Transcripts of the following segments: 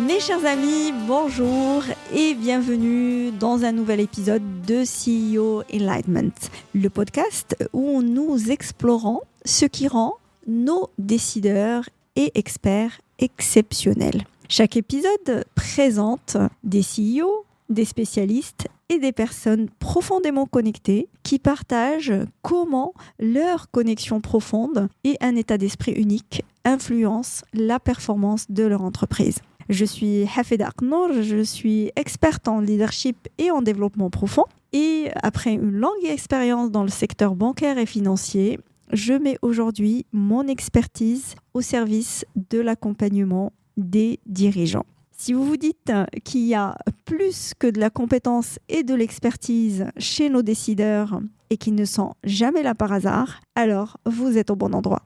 Mes chers amis, bonjour et bienvenue dans un nouvel épisode de CEO Enlightenment, le podcast où nous explorons ce qui rend nos décideurs et experts exceptionnels. Chaque épisode présente des CEO, des spécialistes et des personnes profondément connectées qui partagent comment leur connexion profonde et un état d'esprit unique influencent la performance de leur entreprise. Je suis Hafeda Aknour, je suis experte en leadership et en développement profond. Et après une longue expérience dans le secteur bancaire et financier, je mets aujourd'hui mon expertise au service de l'accompagnement des dirigeants. Si vous vous dites qu'il y a plus que de la compétence et de l'expertise chez nos décideurs et qu'ils ne sont jamais là par hasard, alors vous êtes au bon endroit.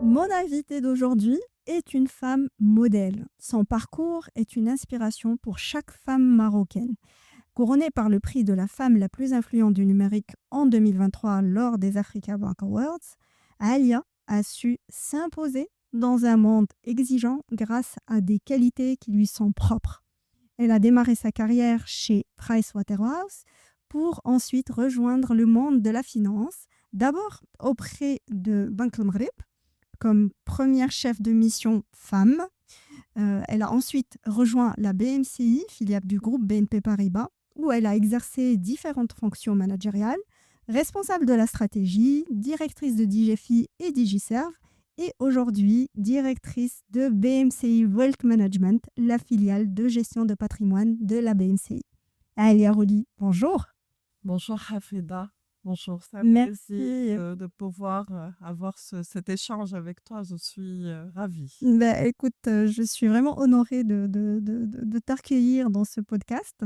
Mon invitée d'aujourd'hui est une femme modèle. Son parcours est une inspiration pour chaque femme marocaine. Couronnée par le prix de la femme la plus influente du numérique en 2023 lors des Africa Bank Awards, Alia a su s'imposer dans un monde exigeant grâce à des qualités qui lui sont propres. Elle a démarré sa carrière chez Pricewaterhouse pour ensuite rejoindre le monde de la finance, d'abord auprès de Banque El Maghreb, comme première chef de mission femme. Elle a ensuite rejoint la BMCI, filiale du groupe BNP Paribas, où elle a exercé différentes fonctions managériales, responsable de la stratégie, directrice de DGFI et DigiServe, et aujourd'hui directrice de BMCI Wealth Management, la filiale de gestion de patrimoine de la BMCI. Alia Rouli, bonjour. Bonjour Hafeda, bonjour. Ça Merci. de pouvoir avoir cet échange avec toi. Je suis ravie. Écoute, je suis vraiment honorée de t'accueillir dans ce podcast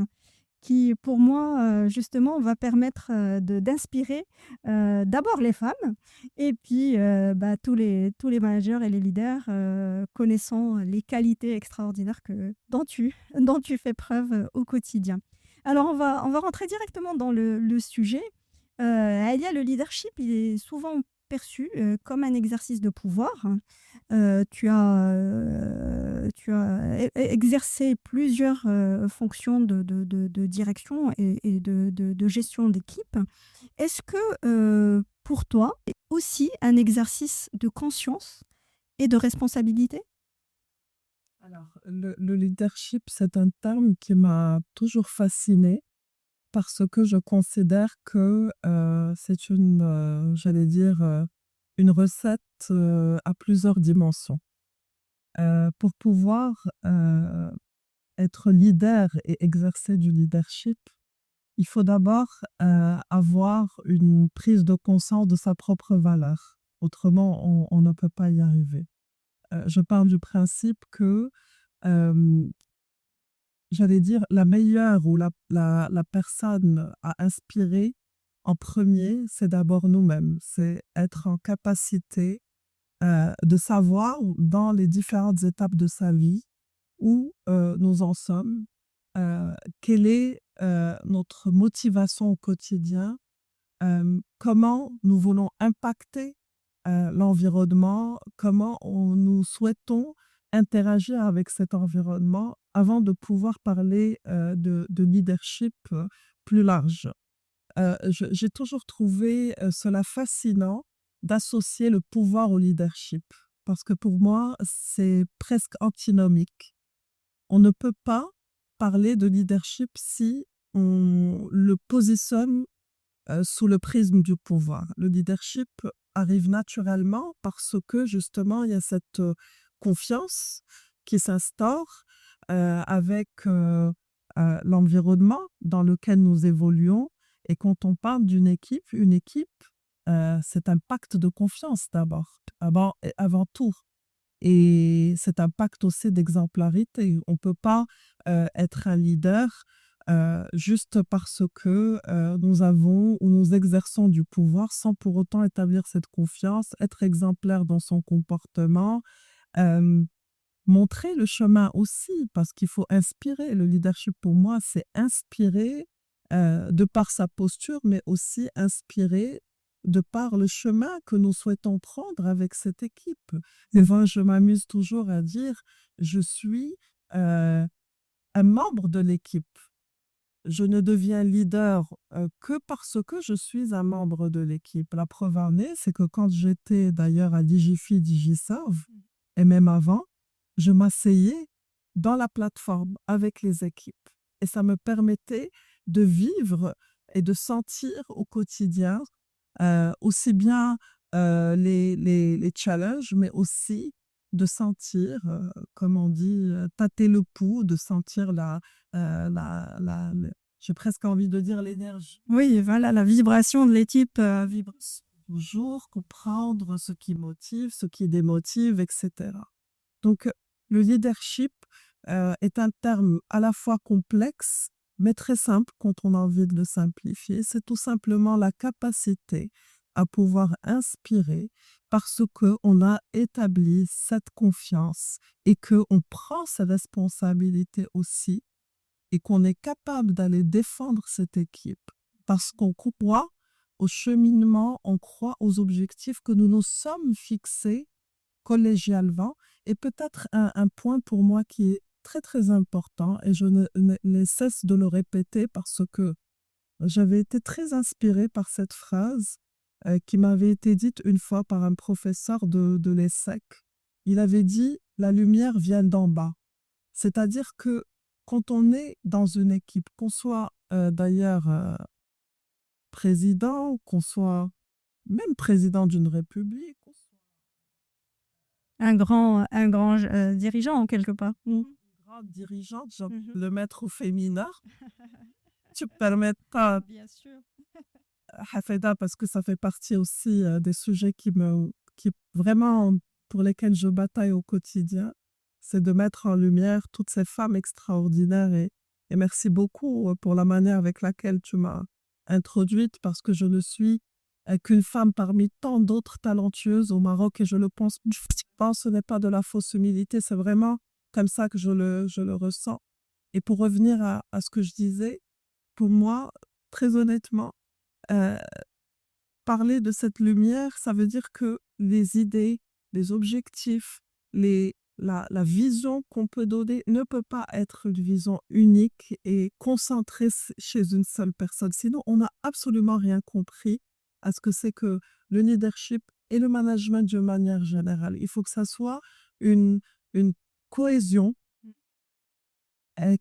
qui, pour moi, justement, va permettre d'inspirer d'abord les femmes et puis tous les managers et les leaders connaissant les qualités extraordinaires dont tu fais preuve au quotidien. Alors, on va rentrer directement dans le sujet. Le leadership, il est souvent perçu comme un exercice de pouvoir. Tu as exercé plusieurs fonctions de direction et de gestion d'équipe. Est-ce que pour toi, c'est aussi un exercice de conscience et de responsabilité? Alors, le leadership, c'est un terme qui m'a toujours fascinée parce que je considère que c'est une recette à plusieurs dimensions. Pour pouvoir être leader et exercer du leadership, il faut d'abord avoir une prise de conscience de sa propre valeur. Autrement, on ne peut pas y arriver. Je pars du principe que, euh, la meilleure ou la personne à inspirer en premier, c'est d'abord nous-mêmes. C'est être en capacité de savoir dans les différentes étapes de sa vie où nous en sommes, quelle est notre motivation au quotidien, comment nous voulons impacter l'environnement, comment nous souhaitons interagir avec cet environnement avant de pouvoir parler de leadership plus large. J'ai toujours trouvé cela fascinant d'associer le pouvoir au leadership parce que pour moi, c'est presque antinomique. On ne peut pas parler de leadership si on le positionne sous le prisme du pouvoir. Le leadership arrive naturellement parce que justement, il y a cette confiance qui s'instaure avec l'environnement dans lequel nous évoluons. Et quand on parle d'une équipe, une équipe, c'est un pacte de confiance d'abord, avant tout. Et c'est un pacte aussi d'exemplarité. On ne peut pas être un leader juste parce que nous avons ou nous exerçons du pouvoir sans pour autant établir cette confiance, être exemplaire dans son comportement, euh, montrer le chemin aussi, parce qu'il faut inspirer. Le leadership, pour moi, c'est inspirer de par sa posture, mais aussi inspirer de par le chemin que nous souhaitons prendre avec cette équipe. Et moi, je m'amuse toujours à dire, je suis un membre de l'équipe. Je ne deviens leader que parce que je suis un membre de l'équipe. La preuve en est, c'est que quand j'étais d'ailleurs à Digifi, Digiserve, et même avant, je m'asseyais dans la plateforme avec les équipes. Et ça me permettait de vivre et de sentir au quotidien aussi bien les challenges, mais aussi de sentir, comme on dit, tâter le pouls, de sentir j'ai presque envie de dire l'énergie. Oui, voilà, la vibration de l'équipe vibre. Toujours comprendre ce qui motive, ce qui démotive, etc. Donc, le leadership est un terme à la fois complexe, mais très simple quand on a envie de le simplifier. C'est tout simplement la capacité à pouvoir inspirer parce qu'on a établi cette confiance et qu'on prend ses responsabilités aussi et qu'on est capable d'aller défendre cette équipe parce qu'on croit au cheminement, on croit aux objectifs que nous nous sommes fixés collégialement. Et peut-être un point pour moi qui est très très important, et je ne cesse de le répéter parce que j'avais été très inspirée par cette phrase qui m'avait été dite une fois par un professeur de l'ESSEC. Il avait dit « la lumière vient d'en bas ». C'est-à-dire que quand on est dans une équipe, qu'on soit d'ailleurs président, qu'on soit même président d'une république, Un grand dirigeant, en quelque part. une grande dirigeante, je vais le mettre au féminin. Tu me permettras, Bien sûr. Hafeda, parce que ça fait partie aussi des sujets qui vraiment pour lesquels je bataille au quotidien, c'est de mettre en lumière toutes ces femmes extraordinaires et merci beaucoup pour la manière avec laquelle tu m'as introduite parce que je ne suis qu'une femme parmi tant d'autres talentueuses au Maroc et je pense, ce n'est pas de la fausse humilité, c'est vraiment comme ça que je le ressens. Et pour revenir à ce que je disais, pour moi, très honnêtement, parler de cette lumière, ça veut dire que les idées, les objectifs, la vision qu'on peut donner ne peut pas être une vision unique et concentrée chez une seule personne. Sinon, on n'a absolument rien compris à ce que c'est que le leadership et le management de manière générale. Il faut que ça soit une cohésion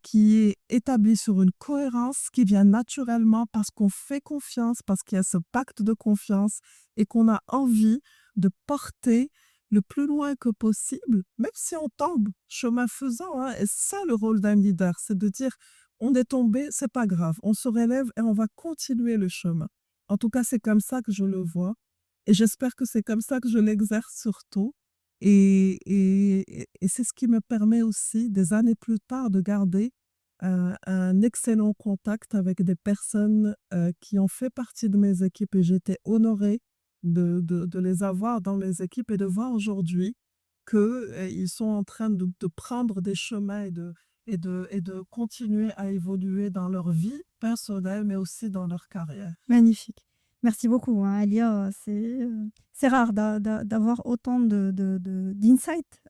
qui est établie sur une cohérence qui vient naturellement parce qu'on fait confiance, parce qu'il y a ce pacte de confiance et qu'on a envie de porter le plus loin que possible, même si on tombe chemin faisant. Hein, et c'est ça le rôle d'un leader, c'est de dire on est tombé, c'est pas grave, on se relève et on va continuer le chemin. En tout cas, c'est comme ça que je le vois et j'espère que c'est comme ça que je l'exerce surtout. Et c'est ce qui me permet aussi, des années plus tard, de garder un excellent contact avec des personnes qui ont fait partie de mes équipes et j'étais honorée de les avoir dans mes équipes et de voir aujourd'hui qu'ils sont en train de prendre des chemins et de continuer à évoluer dans leur vie personnelle, mais aussi dans leur carrière. Magnifique. Merci beaucoup, hein, Alia. C'est rare d'avoir autant d'insights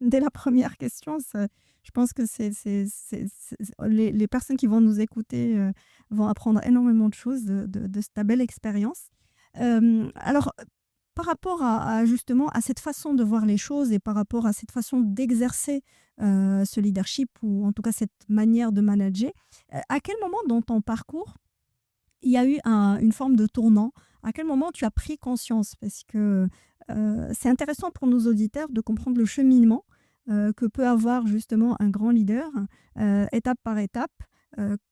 dès la première question. Je pense que les personnes qui vont nous écouter vont apprendre énormément de choses de ta belle expérience. Alors, par rapport justement à cette façon de voir les choses et par rapport à cette façon d'exercer ce leadership ou en tout cas cette manière de manager, à quel moment dans ton parcours il y a eu une forme de tournant? À quel moment tu as pris conscience? Parce que c'est intéressant pour nos auditeurs de comprendre le cheminement que peut avoir justement un grand leader, étape par étape.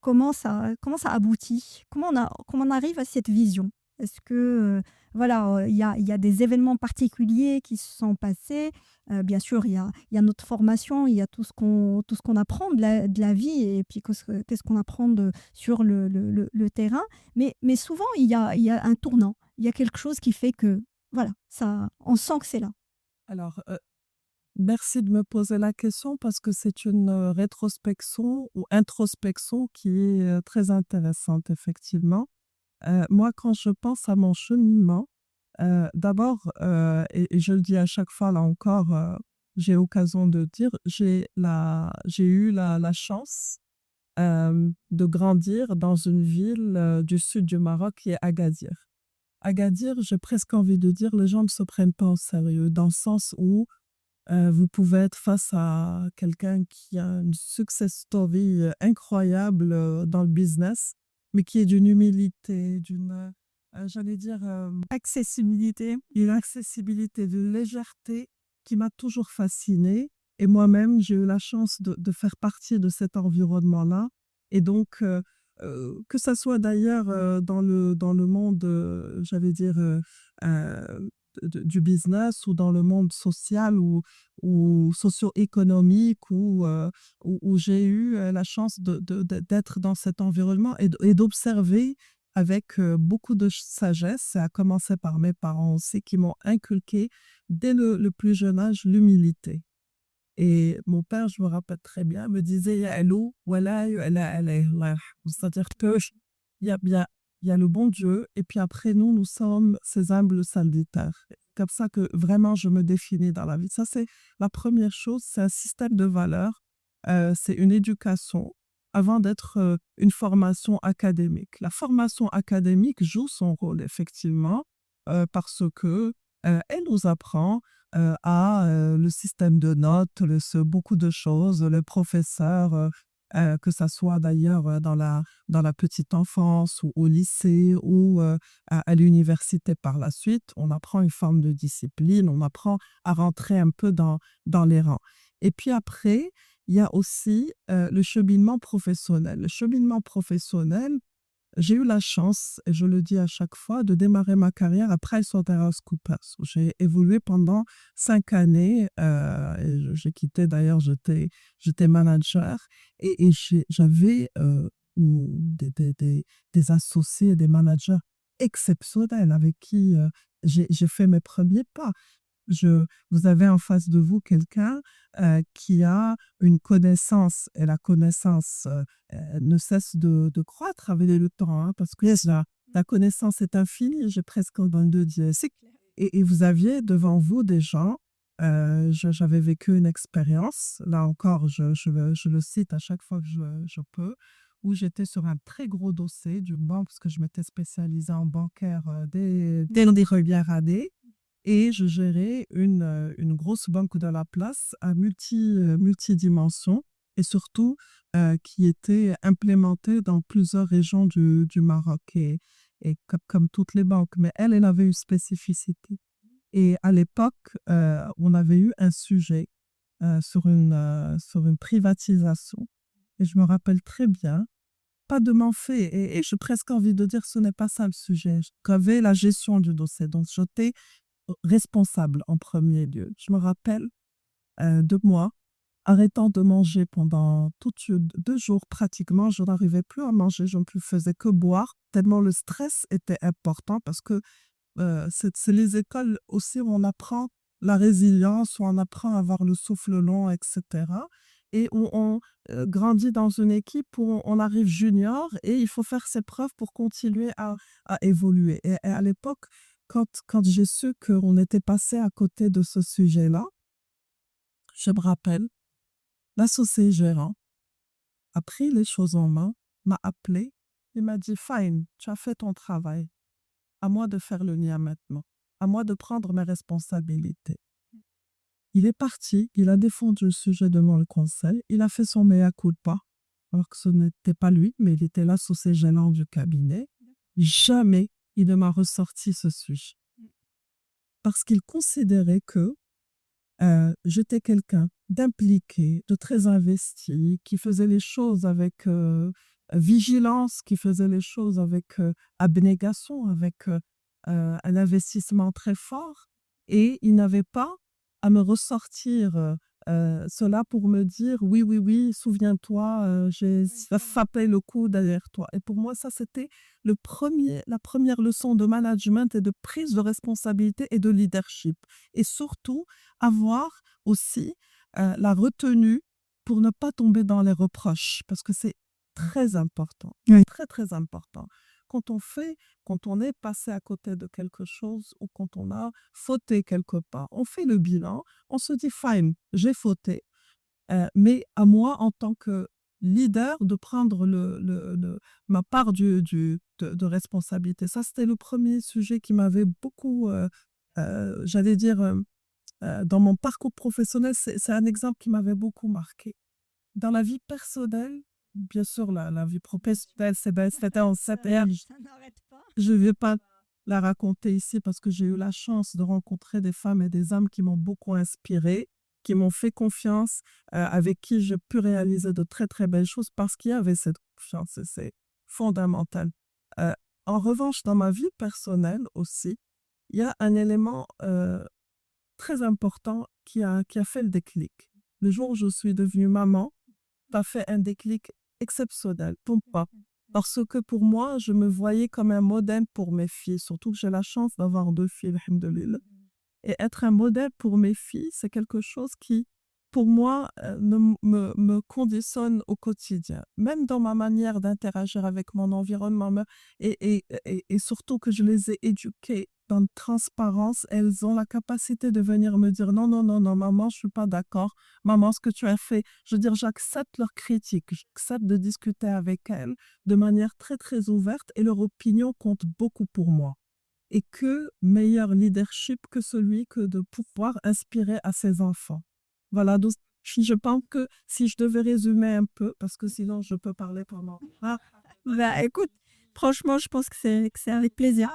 Comment ça aboutit? Comment on arrive à cette vision? Est-ce que voilà, il y a des événements particuliers qui se sont passés? Bien sûr, il y a notre formation, il y a tout ce qu'on apprend de la vie et puis qu'est-ce qu'on apprend sur le terrain. Mais souvent, il y a un tournant. Il y a quelque chose qui fait que, voilà, on sent que c'est là. Alors, merci de me poser la question parce que c'est une rétrospection ou introspection qui est très intéressante, effectivement. Moi, quand je pense à mon cheminement, d'abord, et je le dis à chaque fois, là encore, j'ai occasion de dire, j'ai eu la chance de grandir dans une ville du sud du Maroc qui est Agadir. Agadir, j'ai presque envie de dire, les gens ne se prennent pas au sérieux, dans le sens où vous pouvez être face à quelqu'un qui a une success story incroyable dans le business, mais qui est d'une humilité, j'allais dire, Accessibilité. une accessibilité, d'une légèreté qui m'a toujours fascinée. Et moi-même, j'ai eu la chance de faire partie de cet environnement-là. Et donc, que ça soit d'ailleurs dans le monde, j'allais dire, euh, du business ou dans le monde social ou socio-économique où j'ai eu la chance d'être dans cet environnement et d'observer avec beaucoup de sagesse, à commencer par mes parents aussi, qui m'ont inculqué dès le plus jeune âge l'humilité. Et mon père, je me rappelle très bien, me disait Ya'lou, wala yu'la alayh Allah. C'est-à-dire que il y a le bon Dieu, et puis après nous, nous sommes ces humbles serviteurs. Comme ça que vraiment je me définis dans la vie. Ça, c'est la première chose, c'est un système de valeurs, c'est une éducation avant d'être une formation académique. La formation académique joue son rôle, effectivement, parce que elle nous apprend à le système de notes, beaucoup de choses, le professeur, que ça soit d'ailleurs dans la petite enfance ou au lycée ou à l'université par la suite, on apprend une forme de discipline, on apprend à rentrer un peu dans les rangs. Et puis après, il y a aussi le cheminement professionnel. Le cheminement professionnel, j'ai eu la chance, et je le dis à chaque fois, de démarrer ma carrière à PricewaterhouseCoopers, où j'ai évolué pendant 5 années. Et j'ai quitté, d'ailleurs, j'étais manager. J'avais des associés, des managers exceptionnels avec qui j'ai fait mes premiers pas. Vous avez en face de vous quelqu'un qui a une connaissance, et la connaissance ne cesse de croître avec le temps, hein, parce que la connaissance est infinie, j'ai presque envie de dire. Et vous aviez devant vous des gens, j'avais vécu une expérience, là encore, je le cite à chaque fois que je peux, où j'étais sur un très gros dossier du banque, parce que je m'étais spécialisée en bancaire dès les premières années. Et je gérais une grosse banque de la place à multidimensions et surtout qui était implémentée dans plusieurs régions du Maroc et comme toutes les banques. Mais elle avait une spécificité. Et à l'époque, on avait eu un sujet sur une privatisation. Et je me rappelle très bien, pas de m'en fait. Et j'ai presque envie de dire ce n'est pas ça le sujet. J'avais la gestion du dossier. Donc, j'étais responsable en premier lieu. Je me rappelle de moi arrêtant de manger pendant 2 jours pratiquement. Je n'arrivais plus à manger, je ne faisais que boire, tellement le stress était important parce que c'est les écoles aussi où on apprend la résilience, où on apprend à avoir le souffle long, etc. Et où on grandit dans une équipe où on arrive junior et il faut faire ses preuves pour continuer à évoluer. Et à l'époque, quand j'ai su qu'on était passé à côté de ce sujet-là, je me rappelle, l'associé gérant a pris les choses en main, m'a appelé et m'a dit « Fine, tu as fait ton travail. À moi de faire le lien maintenant. À moi de prendre mes responsabilités. » Il est parti, il a défendu le sujet devant le conseil, il a fait son mea culpa, alors que ce n'était pas lui, mais il était l'associé gérant du cabinet. Jamais il ne m'a ressorti ce sujet. Parce qu'il considérait que j'étais quelqu'un d'impliqué, de très investi, qui faisait les choses avec vigilance, qui faisait les choses avec abnégation, avec un investissement très fort. Et il n'avait pas à me ressortir cela pour me dire oui, souviens-toi, j'ai frappé le coup derrière toi. Et pour moi, ça, c'était la première leçon de management et de prise de responsabilité et de leadership. Et surtout, avoir aussi la retenue pour ne pas tomber dans les reproches, parce que c'est très important, Oui. très, très important. quand on est passé à côté de quelque chose ou quand on a fauté quelque part, on fait le bilan, on se dit: «Fine, j'ai fauté, mais à moi en tant que leader de prendre ma part de responsabilité». Ça, c'était le premier sujet qui m'avait beaucoup, j'allais dire, dans mon parcours professionnel, c'est un exemple qui m'avait beaucoup marqué. Dans la vie personnelle, bien sûr, la vie professionnelle, c'était en 7 heures. Ça n'arrête pas. Je ne vais pas la raconter ici parce que j'ai eu la chance de rencontrer des femmes et des hommes qui m'ont beaucoup inspirée, qui m'ont fait confiance, avec qui j'ai pu réaliser de très, très belles choses parce qu'il y avait cette confiance et c'est fondamental. Euh, En revanche, dans ma vie personnelle aussi, il y a un élément très important qui a fait le déclic. Le jour où je suis devenue maman, ça a fait un déclic exceptionnel. Pourquoi? Parce que pour moi, je me voyais comme un modèle pour mes filles, surtout que j'ai la chance d'avoir 2 filles, alhamdoulilah. Et être un modèle pour mes filles, c'est quelque chose qui, pour moi, me conditionne au quotidien. Même dans ma manière d'interagir avec mon environnement. Et surtout que je les ai éduquées dans la transparence, elles ont la capacité de venir me dire: «Non, non, non, non, maman, je ne suis pas d'accord. Maman, ce que tu as fait», je veux dire, j'accepte leurs critiques, j'accepte de discuter avec elles de manière très, très ouverte et leur opinion compte beaucoup pour moi. Et que meilleur leadership que celui que de pouvoir inspirer à ses enfants. Voilà, donc je pense que si je devais résumer un peu, parce que sinon je peux parler pendant... Bah, écoute, franchement, je pense que c'est avec plaisir.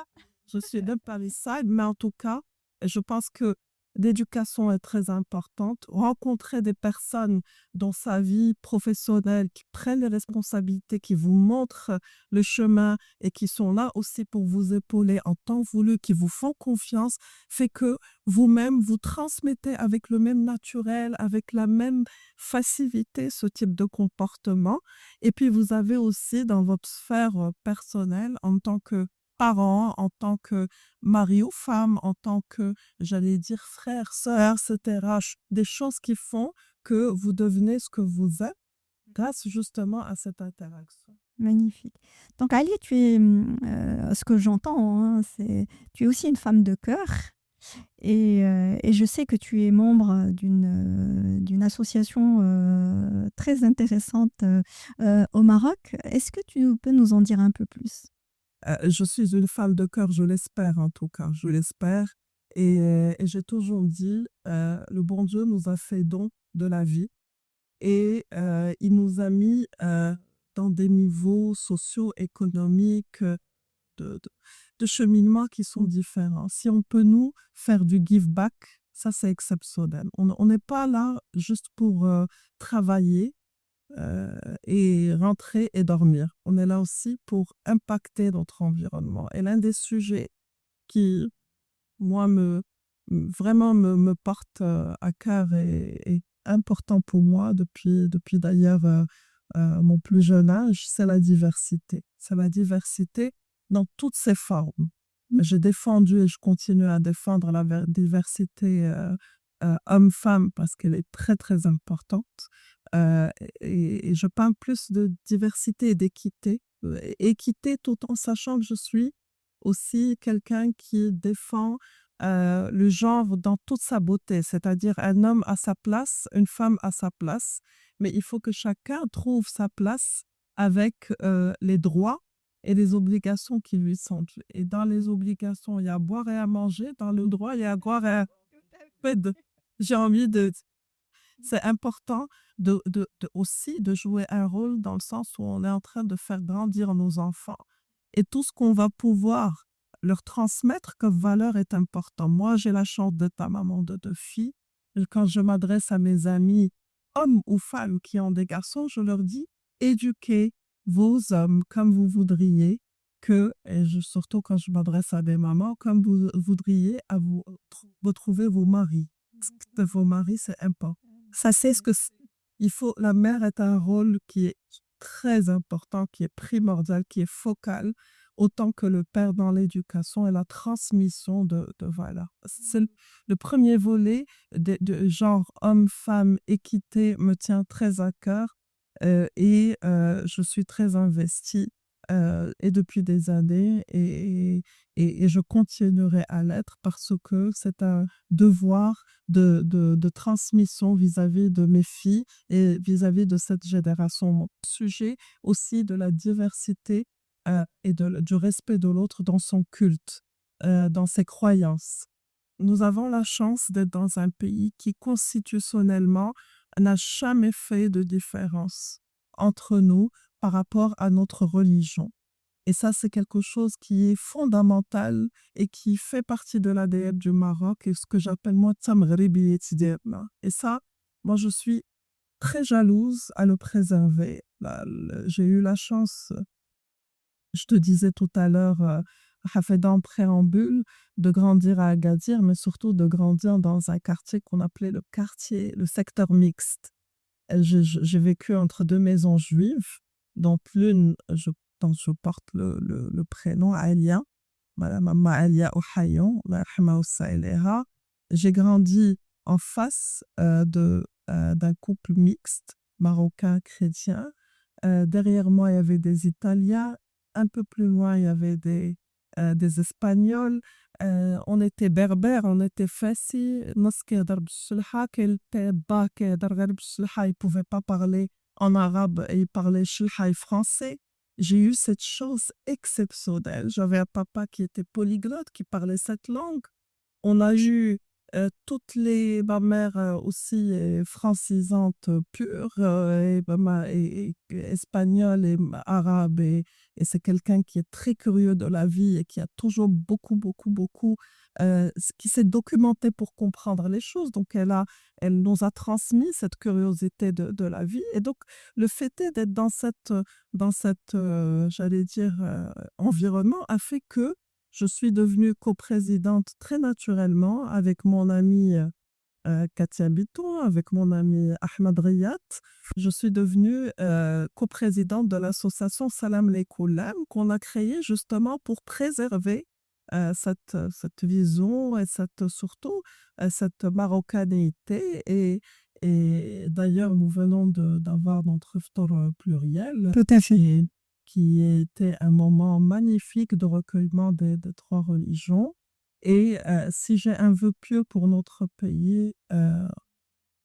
Je suis de Paris-Side, mais en tout cas, je pense que l'éducation est très importante. Rencontrer des personnes dans sa vie professionnelle qui prennent les responsabilités, qui vous montrent le chemin et qui sont là aussi pour vous épauler en temps voulu, qui vous font confiance, fait que vous-même, vous transmettez avec le même naturel, avec la même facilité ce type de comportement. Et puis, vous avez aussi dans votre sphère personnelle, en tant que parent, en tant que mari ou femme, en tant que, j'allais dire, frère, sœur, etc. Des choses qui font que vous devenez ce que vous êtes grâce justement à cette interaction. Magnifique. Donc Ali, tu es, ce que j'entends, hein, tu es aussi une femme de cœur et je sais que tu es membre d'une association très intéressante au Maroc. Est-ce que tu peux nous en dire un peu plus? Je suis une femme de cœur, je l'espère en tout cas, je l'espère. Et j'ai toujours dit, le bon Dieu nous a fait don de la vie et il nous a mis dans des niveaux socio-économiques de, de, de cheminement qui sont différents. Si on peut nous faire du give back, ça c'est exceptionnel. On n'est pas là juste pour travailler et rentrer et dormir. On est là aussi pour impacter notre environnement. Et l'un des sujets qui, moi, vraiment me porte à cœur et important pour moi depuis d'ailleurs mon plus jeune âge, c'est la diversité. C'est la diversité dans toutes ses formes. J'ai défendu et je continue à défendre la diversité homme-femme parce qu'elle est très, très importante. Euh, et je parle plus de diversité et d'équité. Équité tout en sachant que je suis aussi quelqu'un qui défend le genre dans toute sa beauté, c'est-à-dire un homme à sa place, une femme à sa place, mais il faut que chacun trouve sa place avec les droits et les obligations qui lui sont dues. Et dans les obligations, il y a à boire et à manger, dans le droit, il y a à boire et à... J'ai envie de... C'est important aussi de jouer un rôle dans le sens où on est en train de faire grandir nos enfants. Et tout ce qu'on va pouvoir leur transmettre comme valeur est important. Moi, j'ai la chance d'être la maman de 2 filles. Et quand je m'adresse à mes amis, hommes ou femmes qui ont des garçons, je leur dis, éduquez vos hommes comme vous voudriez surtout quand je m'adresse à des mamans, comme vous voudriez à vous retrouver vos maris. De vos maris, c'est important. Ça, c'est ce que c'est. La mère est un rôle qui est très important, qui est primordial, qui est focal, autant que le père dans l'éducation et la transmission de valeurs. C'est le premier volet de genre homme-femme, équité me tient très à cœur et je suis très investie et depuis des années et je continuerai à l'être parce que c'est un devoir de transmission vis-à-vis de mes filles et vis-à-vis de cette génération. Sujet aussi de la diversité et du respect de l'autre dans son culte, dans ses croyances. Nous avons la chance d'être dans un pays qui constitutionnellement n'a jamais fait de différence entre nous par rapport à notre religion. Et ça, c'est quelque chose qui est fondamental et qui fait partie de l'ADN du Maroc et ce que j'appelle moi Tamghribiyyat ديالنا. Et ça, moi, je suis très jalouse à le préserver. J'ai eu la chance, je te disais tout à l'heure, Hafeda en préambule, de grandir à Agadir, mais surtout de grandir dans un quartier qu'on appelait le secteur mixte. J'ai vécu entre deux maisons juives, dont l'une, dont je porte le prénom Alia, Madame Amma Alia Ohayon, Allah yarhamaha wa yassa ilayha. J'ai grandi en face d'un couple mixte, marocain-chrétien. Derrière moi, il y avait des Italiens. Un peu plus loin, il y avait des Espagnols. On était berbères, on était fassi. Nas kayhder b'sselha, kayen ba kayhder ghayr b'sselha, il pouvait pas parler en arabe et il parlait shelha et français. J'ai eu cette chance exceptionnelle. J'avais un papa qui était polyglotte, qui parlait cette langue. On a eu ma mère aussi est francisante pure, et espagnole et arabe, et c'est quelqu'un qui est très curieux de la vie et qui a toujours beaucoup, qui s'est documenté pour comprendre les choses. Donc elle nous a transmis cette curiosité de la vie. Et donc le fait est d'être dans cette j'allais dire, environnement a fait que je suis devenue coprésidente très naturellement avec mon amie Katia Biton, avec mon ami Ahmed Riyat. Je suis devenue coprésidente de l'association Salam les Koulam qu'on a créée justement pour préserver cette vision et surtout cette marocanité. Et d'ailleurs, nous venons d'avoir notre iftar pluriel. Tout à fait. Qui était un moment magnifique de recueillement des trois religions. Et si j'ai un vœu pieux pour notre pays, Allah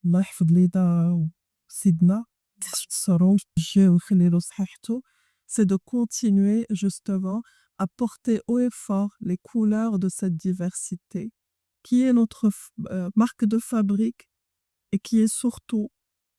يحفظ لينا وسيدنا تصروا ويجيو ويخليلو صحيحته, c'est de continuer justement à porter haut et fort les couleurs de cette diversité qui est notre marque de fabrique et qui est surtout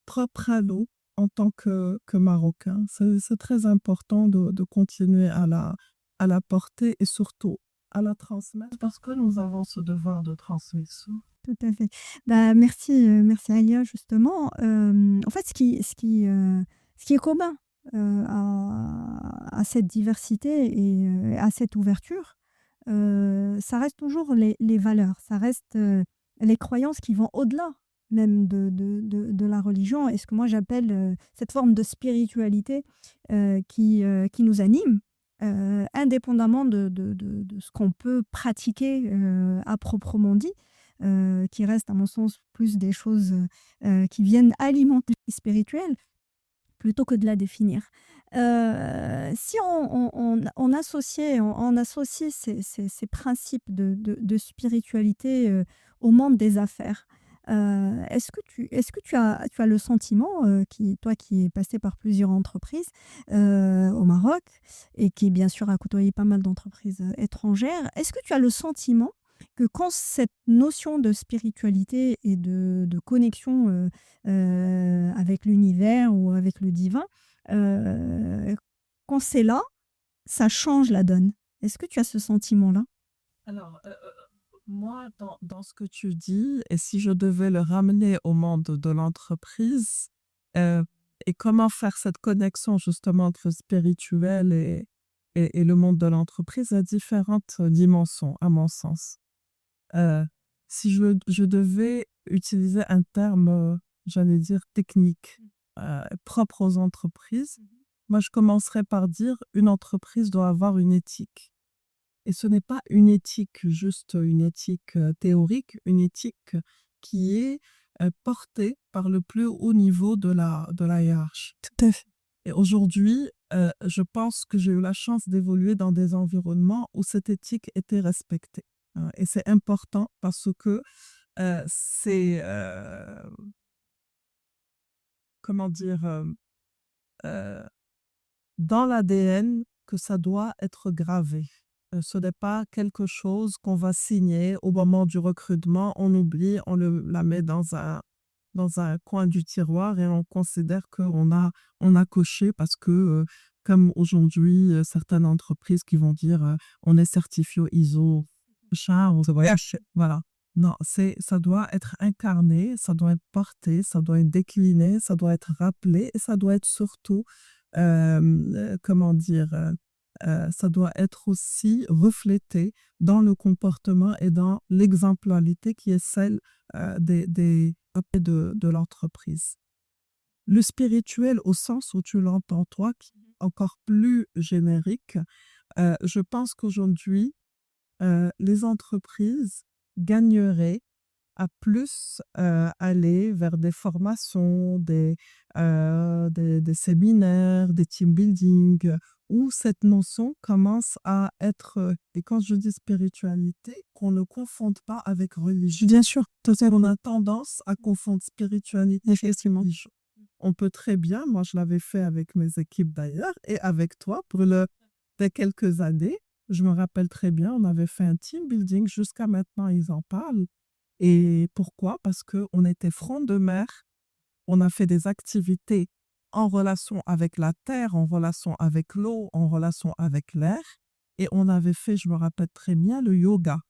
propre à nous en tant que Marocains. C'est très important de continuer à la porter et surtout à la transmettre parce que nous avons ce devoir de transmission. Tout à fait. Bah, merci Alia, justement. En fait, ce qui est commun à cette diversité et à cette ouverture, ça reste toujours les valeurs, ça reste les croyances qui vont au-delà même de la religion et ce que moi j'appelle cette forme de spiritualité qui nous anime. Indépendamment de ce qu'on peut pratiquer à proprement dit, qui reste à mon sens plus des choses qui viennent alimenter le spirituel plutôt que de la définir. Si on associe ces principes de spiritualité au monde des affaires, est-ce que tu as le sentiment, toi qui es passé par plusieurs entreprises au Maroc et qui bien sûr a côtoyé pas mal d'entreprises étrangères, est-ce que tu as le sentiment que quand cette notion de spiritualité et de connexion avec l'univers ou avec le divin, quand c'est là, ça change la donne? Est-ce que tu as ce sentiment-là? Alors, moi, dans ce que tu dis, et si je devais le ramener au monde de l'entreprise, et comment faire cette connexion justement entre le spirituel et le monde de l'entreprise à différentes dimensions, à mon sens. Si je devais utiliser un terme, j'allais dire technique, propre aux entreprises, moi je commencerais par dire une entreprise doit avoir une éthique. Et ce n'est pas une éthique, juste une éthique théorique, une éthique qui est portée par le plus haut niveau de la hiérarchie. Tout à fait. Et aujourd'hui, je pense que j'ai eu la chance d'évoluer dans des environnements où cette éthique était respectée. Et c'est important parce que c'est, comment dire, euh, dans l'ADN que ça doit être gravé. Ce n'est pas quelque chose qu'on va signer au moment du recrutement, on oublie, la met dans un coin du tiroir et on considère on a coché parce que, comme aujourd'hui, certaines entreprises qui vont dire on est certifié ISO, machin, voilà. Non, ça doit être incarné, ça doit être porté, ça doit être décliné, ça doit être rappelé et ça doit être surtout, comment dire, ça doit être aussi reflété dans le comportement et dans l'exemplarité qui est celle de l'entreprise. Le spirituel, au sens où tu l'entends toi, qui est encore plus générique, je pense qu'aujourd'hui, les entreprises gagneraient à plus aller vers des formations, des séminaires, des team building, où cette notion commence à être, et quand je dis spiritualité, qu'on ne confonde pas avec religion. Bien sûr, On a tendance à confondre spiritualité et religion. On peut très bien, moi je l'avais fait avec mes équipes d'ailleurs, et avec toi, dès quelques années, je me rappelle très bien, on avait fait un team building, jusqu'à maintenant ils en parlent. Et pourquoi? Parce qu'on était front de mer, on a fait des activités en relation avec la terre, en relation avec l'eau, en relation avec l'air. Et on avait fait, je me rappelle très bien, le yoga.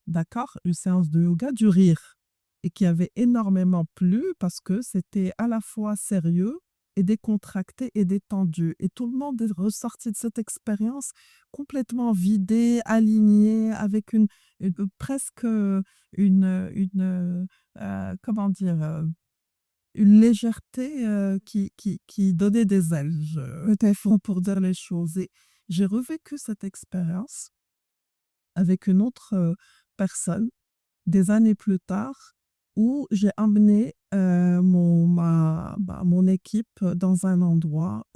D'accord? Une séance de yoga du rire. Et qui avait énormément plu parce que c'était à la fois sérieux et décontracté et détendu. Et tout le monde est ressorti de cette expérience complètement vidé, aligné, avec presque comment dire, une légèreté qui donnait des ailes, pour dire les choses. Et j'ai revécu cette expérience avec une autre personne des années plus tard où j'ai emmené mon équipe dans un endroit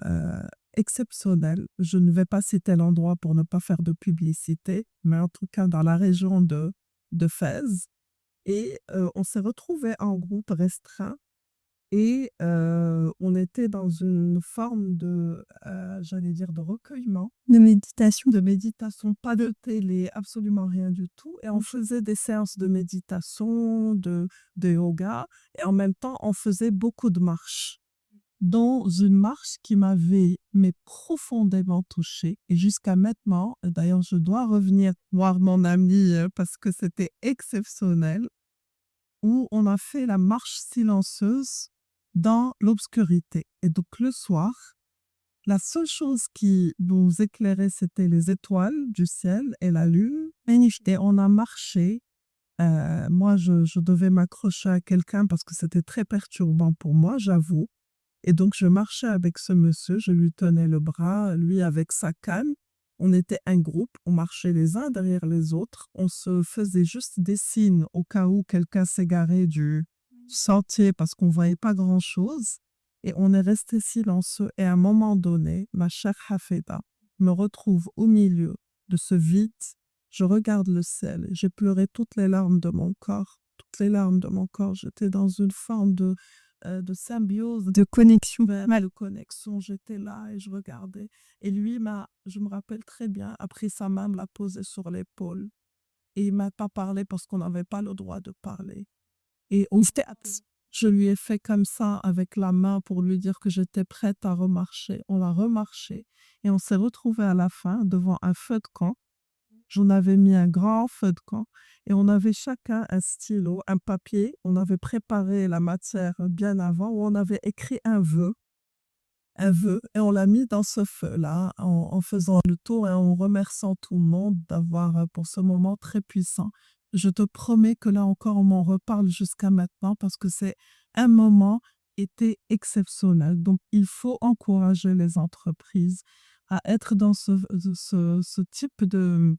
exceptionnel. Je ne vais pas citer l'endroit pour ne pas faire de publicité, mais en tout cas dans la région de Fès. Et on s'est retrouvés en groupe restreint et on était dans une forme j'allais dire, de recueillement, de méditation. de méditation, pas de télé, absolument rien du tout. Et on faisait des séances de méditation, de yoga, et en même temps, on faisait beaucoup de marches. Dont une marche qui m'avait mais profondément touchée. Et jusqu'à maintenant, d'ailleurs, je dois revenir voir mon ami parce que c'était exceptionnel, où on a fait la marche silencieuse dans l'obscurité. Et donc le soir, la seule chose qui nous éclairait, c'était les étoiles du ciel et la lune. Et on a marché. Moi, je devais m'accrocher à quelqu'un parce que c'était très perturbant pour moi, j'avoue. Et donc, je marchais avec ce monsieur, je lui tenais le bras, lui avec sa canne. On était un groupe, on marchait les uns derrière les autres. On se faisait juste des signes au cas où quelqu'un s'égarait du sentier parce qu'on ne voyait pas grand-chose. Et on est resté silencieux. Et à un moment donné, ma chère Hafeda me retrouve au milieu de ce vide. Je regarde le ciel. J'ai pleuré toutes les larmes de mon corps. Toutes les larmes de mon corps. J'étais dans une forme de symbiose, De connexion. de connexion. J'étais là et je regardais. Et lui, je me rappelle très bien, a pris sa main, me l'a posée sur l'épaule. Et il ne m'a pas parlé parce qu'on n'avait pas le droit de parler. Et je lui ai fait comme ça avec la main pour lui dire que j'étais prête à remarcher. On a remarché et on s'est retrouvés à la fin devant un feu de camp. J'en avais mis un grand feu de camp et on avait chacun un stylo, un papier. On avait préparé la matière bien avant où on avait écrit un vœu, et on l'a mis dans ce feu-là en faisant le tour et en remerciant tout le monde d'avoir pour ce moment très puissant. Je te promets que là encore, on m'en reparle jusqu'à maintenant parce que c'est un moment qui était exceptionnel. Donc, il faut encourager les entreprises à être dans ce type de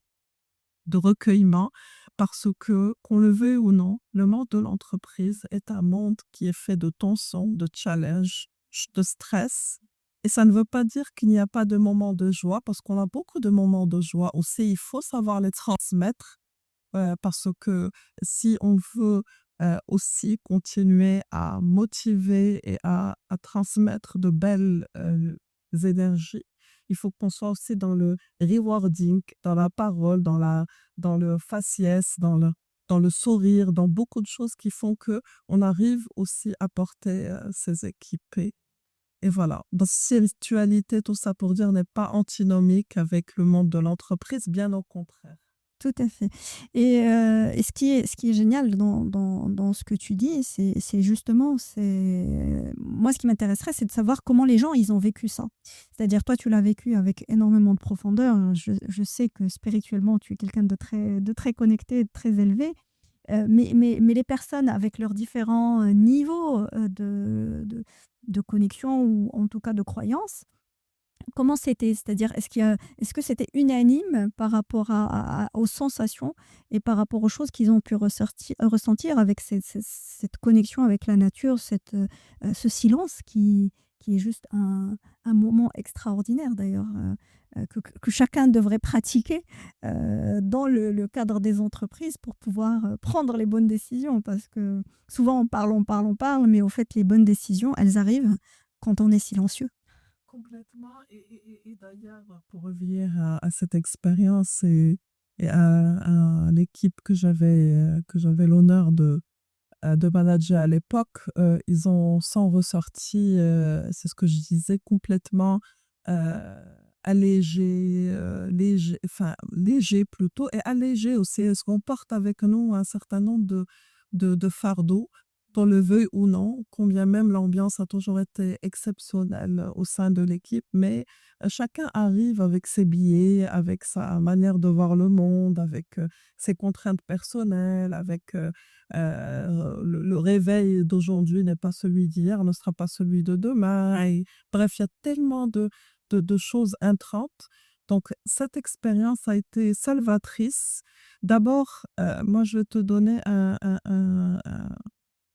recueillement parce que, qu'on le veuille ou non, le monde de l'entreprise est un monde qui est fait de tensions, de challenges, de stress. Et ça ne veut pas dire qu'il n'y a pas de moments de joie, parce qu'on a beaucoup de moments de joie aussi. Il faut savoir les transmettre, parce que si on veut aussi continuer à motiver et à transmettre de belles énergies, il faut qu'on soit aussi dans le rewarding, dans la parole, dans le faciès, dans le sourire, dans beaucoup de choses qui font que on arrive aussi à porter ces équipes. Et voilà, dans spiritualité, tout ça pour dire n'est pas antinomique avec le monde de l'entreprise, bien au contraire. Tout à fait. Et ce qui est génial dans ce que tu dis, c'est justement, moi, ce qui m'intéresserait, c'est de savoir comment les gens, ils ont vécu ça. C'est-à-dire, toi, tu l'as vécu avec énormément de profondeur. Je sais que spirituellement, tu es quelqu'un de très connecté, de très élevé. Mais les personnes avec leurs différents niveaux de connexion ou en tout cas de croyance, comment c'était? C'est-à-dire, est-ce que c'était unanime par rapport aux sensations et par rapport aux choses qu'ils ont pu ressentir avec cette connexion avec la nature, ce silence qui est juste un moment extraordinaire d'ailleurs, que chacun devrait pratiquer dans le cadre des entreprises pour pouvoir prendre les bonnes décisions. Parce que souvent on parle, mais au fait, les bonnes décisions, elles arrivent quand on est silencieux. Complètement. Et d'ailleurs, pour revenir à cette expérience et à l'équipe que j'avais l'honneur de manager à l'époque, ils sont ressortis, c'est ce que je disais, complètement allégés, enfin légers plutôt, et allégés aussi. Est-ce qu'on porte avec nous un certain nombre de fardeaux, qu'on le veuille ou non, combien même l'ambiance a toujours été exceptionnelle au sein de l'équipe, mais chacun arrive avec ses biais, avec sa manière de voir le monde, avec ses contraintes personnelles, avec le réveil d'aujourd'hui n'est pas celui d'hier, ne sera pas celui de demain. Et bref, il y a tellement de choses entrantes. Donc, cette expérience a été salvatrice. D'abord, moi, je vais te donner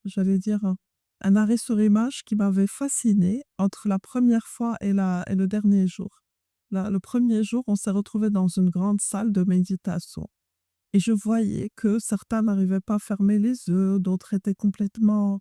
j'allais dire, un arrêt sur image qui m'avait fascinée entre la première fois et le dernier jour. Le premier jour, on s'est retrouvés dans une grande salle de méditation. Et je voyais que certains n'arrivaient pas à fermer les yeux, d'autres étaient complètement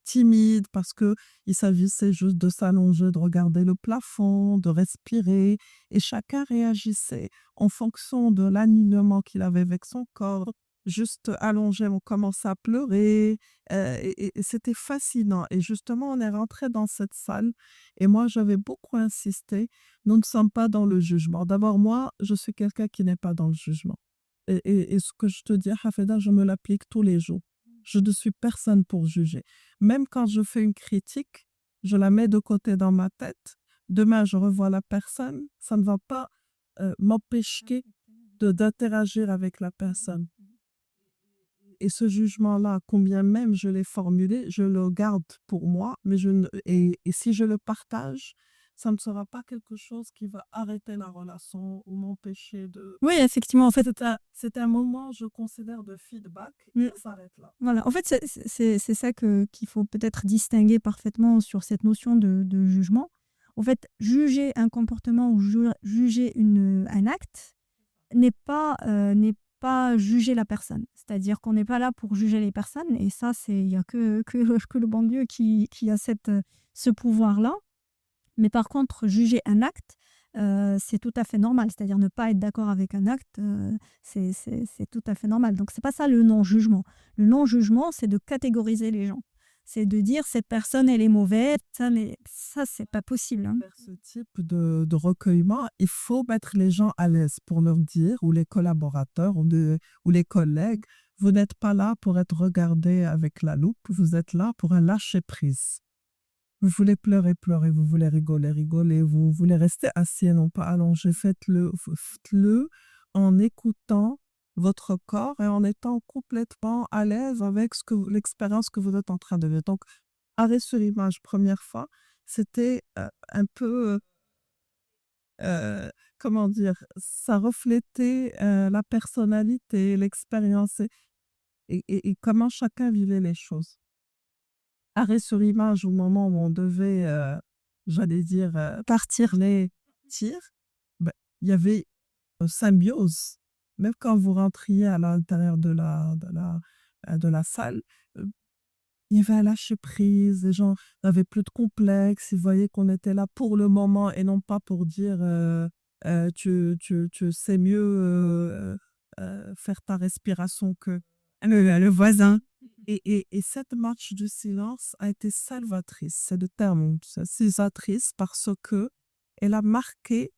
timides parce que il s'agissait juste de s'allonger, de regarder le plafond, de respirer. Et chacun réagissait en fonction de l'alignement qu'il avait avec son corps. Juste allongé, on commençait à pleurer. Et c'était fascinant. Et justement, on est rentré dans cette salle. Et moi, j'avais beaucoup insisté. Nous ne sommes pas dans le jugement. D'abord, moi, je suis quelqu'un qui n'est pas dans le jugement. Et ce que je te dis, Hafeda, je me l'applique tous les jours. Je ne suis personne pour juger. Même quand je fais une critique, je la mets de côté dans ma tête. Demain, je revois la personne. Ça ne va pas m'empêcher d'interagir avec la personne. Et ce jugement-là, combien même je l'ai formulé, je le garde pour moi. Mais et si je le partage, ça ne sera pas quelque chose qui va arrêter la relation ou m'empêcher de... Oui, effectivement, en fait, C'est un moment, je considère, de feedback, Mm. et ça s'arrête là. voilà. En fait, c'est ça qu'il faut peut-être distinguer parfaitement sur cette notion de jugement. En fait, juger un comportement ou juger un acte n'est pas juger la personne. C'est-à-dire qu'on n'est pas là pour juger les personnes, et ça, il n'y a que le bon Dieu qui a ce pouvoir-là. Mais par contre, juger un acte, c'est tout à fait normal. C'est-à-dire ne pas être d'accord avec un acte, c'est tout à fait normal. Donc, c'est pas ça le non-jugement. Le non-jugement, c'est de catégoriser les gens. C'est de dire cette personne, elle est mauvaise. Ça, c'est pas possible. Hein. Faire ce type de recueillement, il faut mettre les gens à l'aise pour leur dire, ou les collaborateurs, ou les collègues, vous n'êtes pas là pour être regardé avec la loupe, vous êtes là pour un lâcher-prise. Vous voulez pleurer, pleurer, vous voulez rigoler, rigoler, vous voulez rester assis et non pas allongé, faites-le en écoutant votre corps et en étant complètement à l'aise avec l'expérience que vous êtes en train de vivre. Donc, arrêt sur image, première fois, c'était un peu, comment dire, ça reflétait la personnalité, l'expérience et comment chacun vivait les choses. Arrêt sur image au moment où on devait j'allais dire, Partir. les tirs, ben, il y avait une symbiose. Même quand vous rentriez à l'intérieur de la salle, euh, il y avait un lâcher prise, les gens n'avaient plus de complexe, ils voyaient qu'on était là pour le moment et non pas pour dire tu sais mieux faire ta respiration que Le voisin. et cette marche du silence a été salvatrice, c'est le terme, salvatrice parce que elle a marqué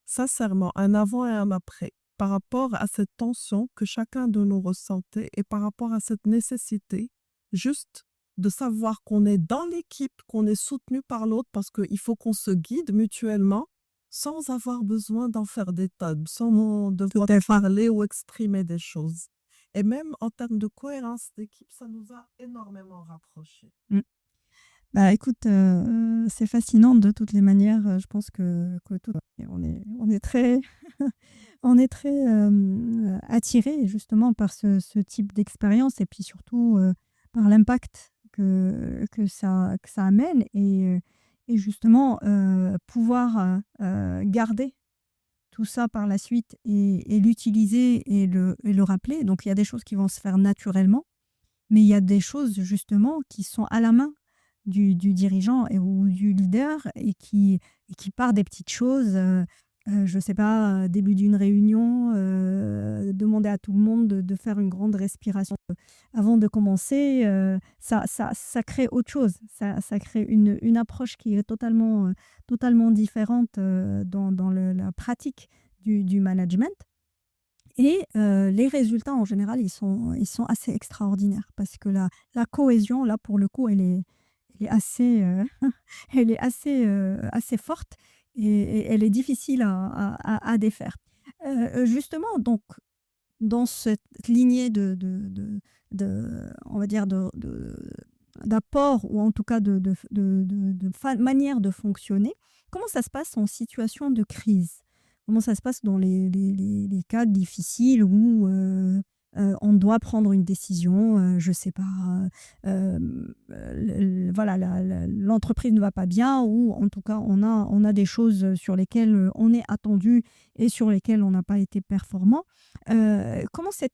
sincèrement un avant et un après par rapport à cette tension que chacun de nous ressentait et par rapport à cette nécessité juste de savoir qu'on est dans l'équipe, qu'on est soutenu par l'autre parce qu'il faut qu'on se guide mutuellement sans avoir besoin d'en faire des tonnes, sans devoir Tout à fait. parler ou exprimer des choses. Et même en termes de cohérence d'équipe, ça nous a énormément rapprochés. Mmh. Bah, écoute, c'est fascinant de toutes les manières, je pense que tout et on est très on est très, attirés justement par ce type d'expérience et puis surtout, par l'impact que ça amène et justement, pouvoir, garder tout ça par la suite et l'utiliser et le rappeler. Donc il y a des choses qui vont se faire naturellement, mais il y a des choses justement qui sont à la main du dirigeant ou du leader et qui part des petites choses, je sais pas, début d'une réunion, demander à tout le monde de faire une grande respiration, avant de commencer, ça crée autre chose. Ça crée une approche qui est totalement, totalement différente, dans la pratique du management. Et les résultats en général, ils sont assez extraordinaires parce que la cohésion, là, pour le coup, elle est assez, elle est assez, assez forte et elle est difficile à défaire. Justement, donc, dans cette lignée on va dire d'apport ou en tout cas manière de fonctionner, comment ça se passe en situation de crise? Comment ça se passe dans les cas difficiles où, on doit prendre une décision, je sais pas, voilà, l'entreprise ne va pas bien ou en tout cas on a des choses sur lesquelles, on est attendu et sur lesquelles on n'a pas été performant. Comment ces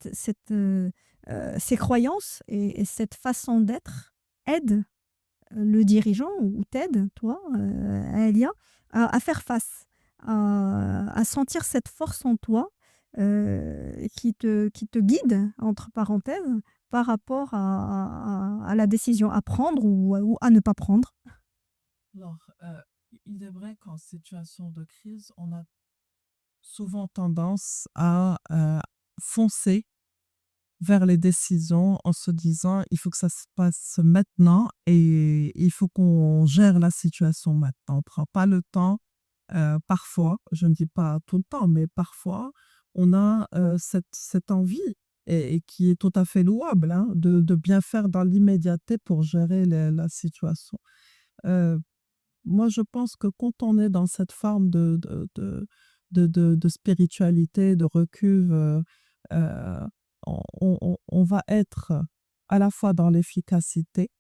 croyances et cette façon d'être aident le dirigeant ou t'aident, toi, Aélia, à faire face, à sentir cette force en toi, qui te guide, entre parenthèses, par rapport à la décision à prendre ou à ne pas prendre? Alors, il est vrai qu'en situation de crise, on a souvent tendance à foncer vers les décisions en se disant il faut que ça se passe maintenant et il faut qu'on gère la situation maintenant. On ne prend pas le temps. Parfois, je ne dis pas tout le temps, mais parfois, on a cette envie et qui est tout à fait louable hein, de bien faire dans l'immédiateté pour gérer la situation. Euh, Moi, je pense que quand on est dans cette forme de spiritualité, de recul, euh, on va être à la fois dans l'efficacité,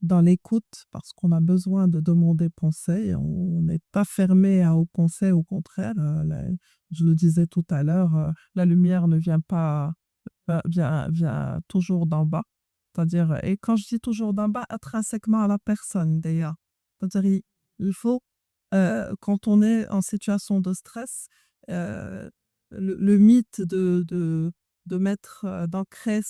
dans l'écoute, parce qu'on a besoin de demander conseil. On n'est pas fermé aux conseils, au contraire. Je le disais tout à l'heure, la lumière ne vient pas, vient toujours d'en bas. C'est-à-dire, et quand je dis toujours d'en bas, intrinsèquement à la personne d'ailleurs. C'est-à-dire, il faut, quand on est en situation de stress, euh, le mythe de mettre, d'ancrer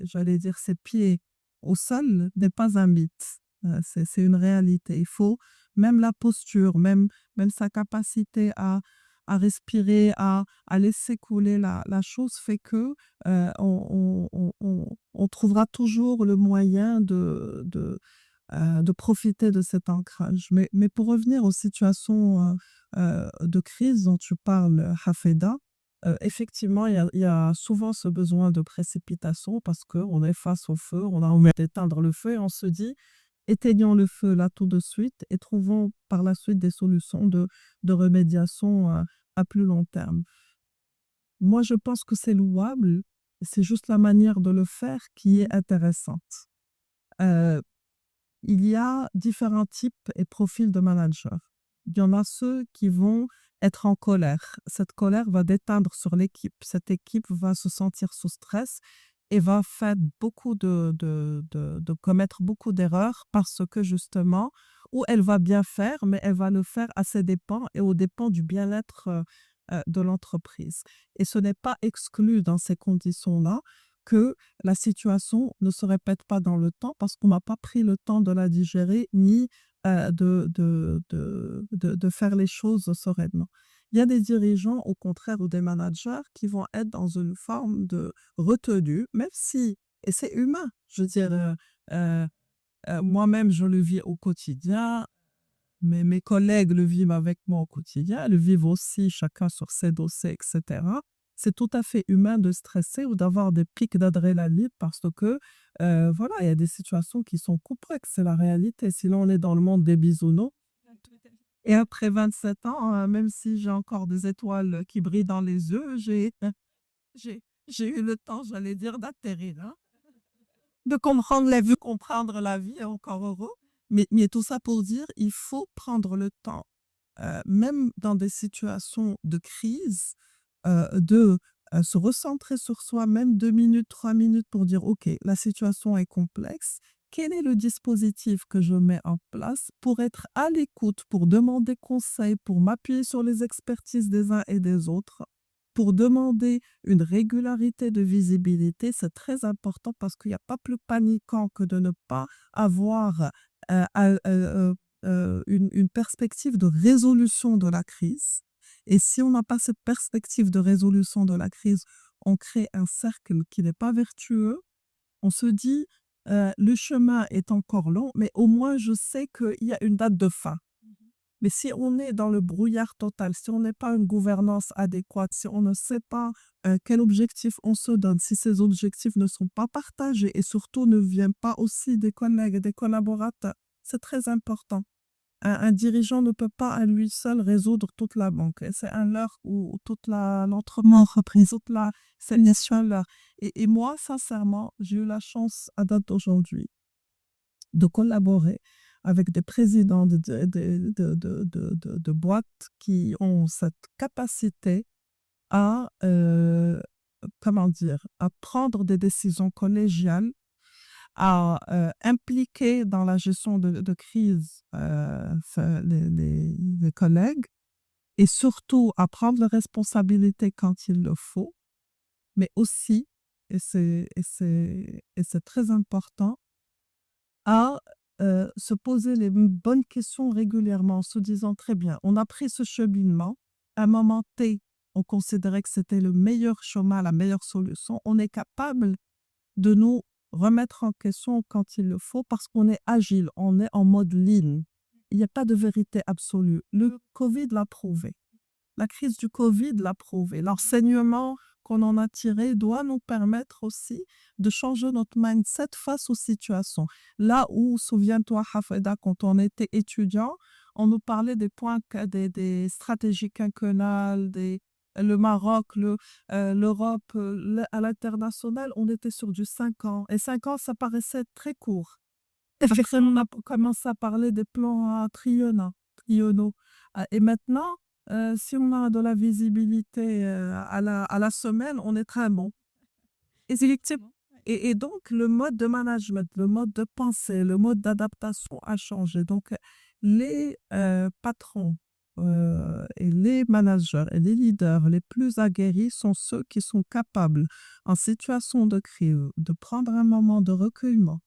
j'allais dire, ses pieds au sol n'est pas un mythe. C'est une réalité. Il faut, même la posture, même sa capacité à respirer, à laisser couler la chose fait que on trouvera toujours le moyen de profiter de cet ancrage. Mais pour revenir aux situations de crise dont tu parles, Hafeda, effectivement, il y a souvent ce besoin de précipitation parce qu'on est face au feu, on a envie d'éteindre le feu et on se dit, éteignons le feu là tout de suite et trouvons par la suite des solutions de remédiation à plus long terme. Moi, je pense que c'est louable, c'est juste la manière de le faire qui est intéressante. Euh, il y a différents types et profils de managers. Il y en a ceux qui vont être en colère. Cette colère va déteindre sur l'équipe. Cette équipe va se sentir sous stress et va faire de commettre beaucoup d'erreurs parce que justement, ou elle va bien faire, mais elle va le faire à ses dépens et aux dépens du bien-être de l'entreprise. Et ce n'est pas exclu dans ces conditions-là que la situation ne se répète pas dans le temps parce qu'on n'a pas pris le temps de la digérer ni de faire les choses sereinement. Il y a des dirigeants, au contraire, ou des managers qui vont être dans une forme de retenue, même si, et c'est humain, je veux dire, euh, moi-même, je le vis au quotidien, mais mes collègues le vivent avec moi au quotidien, le vivent aussi chacun sur ses dossiers, etc. C'est tout à fait humain de stresser ou d'avoir des pics d'adrénaline parce que, voilà, il y a des situations qui sont complexes, c'est la réalité. Sinon, on est dans le monde des bisounours. Et après 27 ans, même si j'ai encore des étoiles qui brillent dans les yeux, j'ai eu le temps, j'allais dire, d'atterrir, hein, de comprendre la vie, comprendre la vie, et encore heureux. Mais tout ça pour dire, il faut prendre le temps, même dans des situations de crise, de se recentrer sur soi, même 2 minutes, 3 minutes pour dire, OK, la situation est complexe. Quel est le dispositif que je mets en place pour être à l'écoute, pour demander conseil, pour m'appuyer sur les expertises des uns et des autres, pour demander une régularité de visibilité? C'est très important parce qu'il n'y a pas plus paniquant que de ne pas avoir une perspective de résolution de la crise. Et si on n'a pas cette perspective de résolution de la crise, on crée un cercle qui n'est pas vertueux. On se dit, le chemin est encore long, mais au moins je sais qu'il y a une date de fin. Mais si on est dans le brouillard total, si on n'est pas une gouvernance adéquate, si on ne sait pas quel objectif on se donne, si ces objectifs ne sont pas partagés et surtout ne viennent pas aussi des collègues et des collaborateurs, c'est très important. Un dirigeant ne peut pas à lui seul résoudre toute la banque. Et c'est un leurre où toute l'entreprise, c'est bien sûr un leurre. Et moi, sincèrement, j'ai eu la chance à date d'aujourd'hui de collaborer avec des présidents de boîtes qui ont cette capacité à, comment dire, à prendre des décisions collégiales, à impliquer dans la gestion de crise les collègues et surtout à prendre les responsabilités quand il le faut, mais aussi, et c'est très important, à se poser les bonnes questions régulièrement en se disant très bien, on a pris ce cheminement, à un moment T, on considérait que c'était le meilleur chemin, la meilleure solution, on est capable de nous remettre en question quand il le faut parce qu'on est agile, on est en mode lean. Il n'y a pas de vérité absolue. Le Covid l'a prouvé. La crise du Covid l'a prouvé. L'enseignement qu'on en a tiré doit nous permettre aussi de changer notre mindset face aux situations. Là où, souviens-toi, Hafeda, quand on était étudiant, on nous parlait des points, des stratégies quinquennales, le Maroc, l'Europe, à l'international, on était sur du 5 ans. Et 5 ans, ça paraissait très court. Après, on a commencé à parler des plans triennaux. Et maintenant, si on a de la visibilité à la semaine, on est très bon. Et donc, le mode de management, le mode de pensée, le mode d'adaptation a changé. Donc, les patrons et les managers et les leaders les plus aguerris sont ceux qui sont capables, en situation de crise, de prendre un moment de recueillement,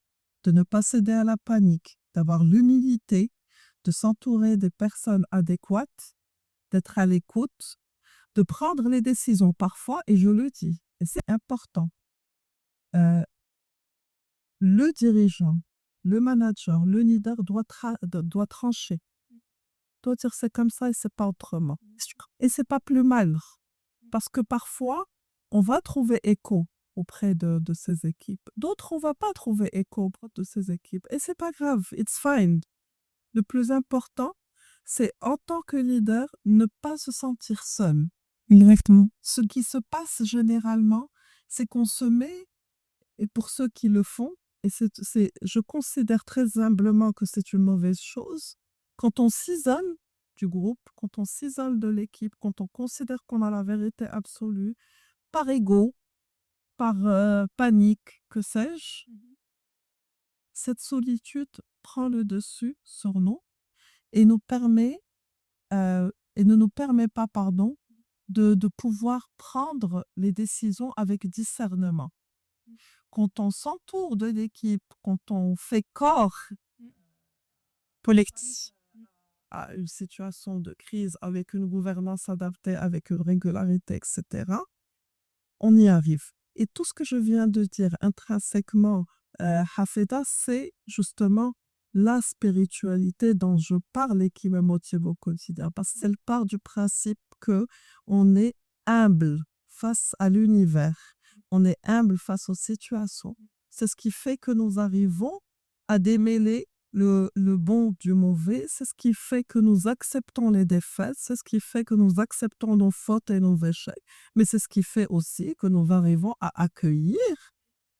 de ne pas céder à la panique, d'avoir l'humilité, de s'entourer des personnes adéquates, d'être à l'écoute, de prendre les décisions parfois, et je le dis, et c'est important. Le dirigeant, le manager, le leader doit trancher. Doit dire c'est comme ça et c'est pas autrement. Et c'est pas plus mal. Parce que parfois, on va trouver écho auprès de ces équipes. D'autres, on va pas trouver écho auprès de ces équipes. Et c'est pas grave. It's fine. Le plus important, c'est en tant que leader, ne pas se sentir seul. Exactement. Ce qui se passe généralement, c'est qu'on se met, et pour ceux qui le font, et je considère très humblement que c'est une mauvaise chose, quand on s'isole du groupe, quand on s'isole de l'équipe, quand on considère qu'on a la vérité absolue, par ego, par panique, que sais-je, cette solitude prend le dessus sur nous et nous permet, et ne nous permet pas, pardon, de pouvoir prendre les décisions avec discernement. Quand on s'entoure de l'équipe, quand on fait corps collectif à une situation de crise avec une gouvernance adaptée, avec une régularité, etc., on y arrive. Et tout ce que je viens de dire intrinsèquement, Hafeda, c'est justement la spiritualité dont je parle et qui me motive au quotidien. Parce qu'elle part du principe qu'on est humble face à l'univers. On est humble face aux situations. C'est ce qui fait que nous arrivons à démêler le bon du mauvais. C'est ce qui fait que nous acceptons les défaites. C'est ce qui fait que nous acceptons nos fautes et nos échecs. Mais c'est ce qui fait aussi que nous arrivons à accueillir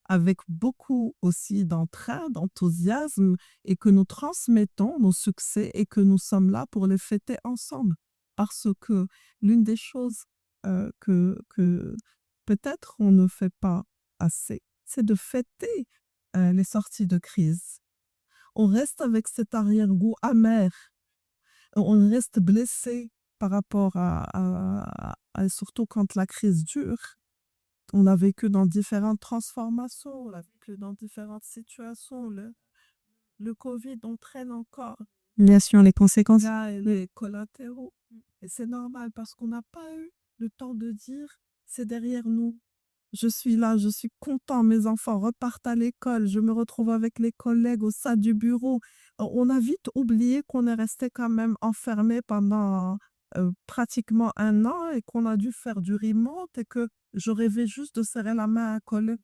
avec beaucoup aussi d'entrain, d'enthousiasme, et que nous transmettons nos succès et que nous sommes là pour les fêter ensemble. Parce que l'une des choses que peut-être on ne fait pas assez, c'est de fêter les sorties de crise. On reste avec cet arrière-goût amer. On reste blessé par rapport surtout quand la crise dure. On a vécu dans différentes transformations, on a vécu dans différentes situations. Le Covid entraîne encore Bien sûr, les conséquences. les collatéraux. Et c'est normal parce qu'on n'a pas eu le temps de dire c'est derrière nous. Je suis là, je suis content, mes enfants repartent à l'école, je me retrouve avec les collègues au sein du bureau. On a vite oublié qu'on est resté quand même enfermé pendant pratiquement 1 an et qu'on a dû faire du remote et que je rêvais juste de serrer la main à un collègue.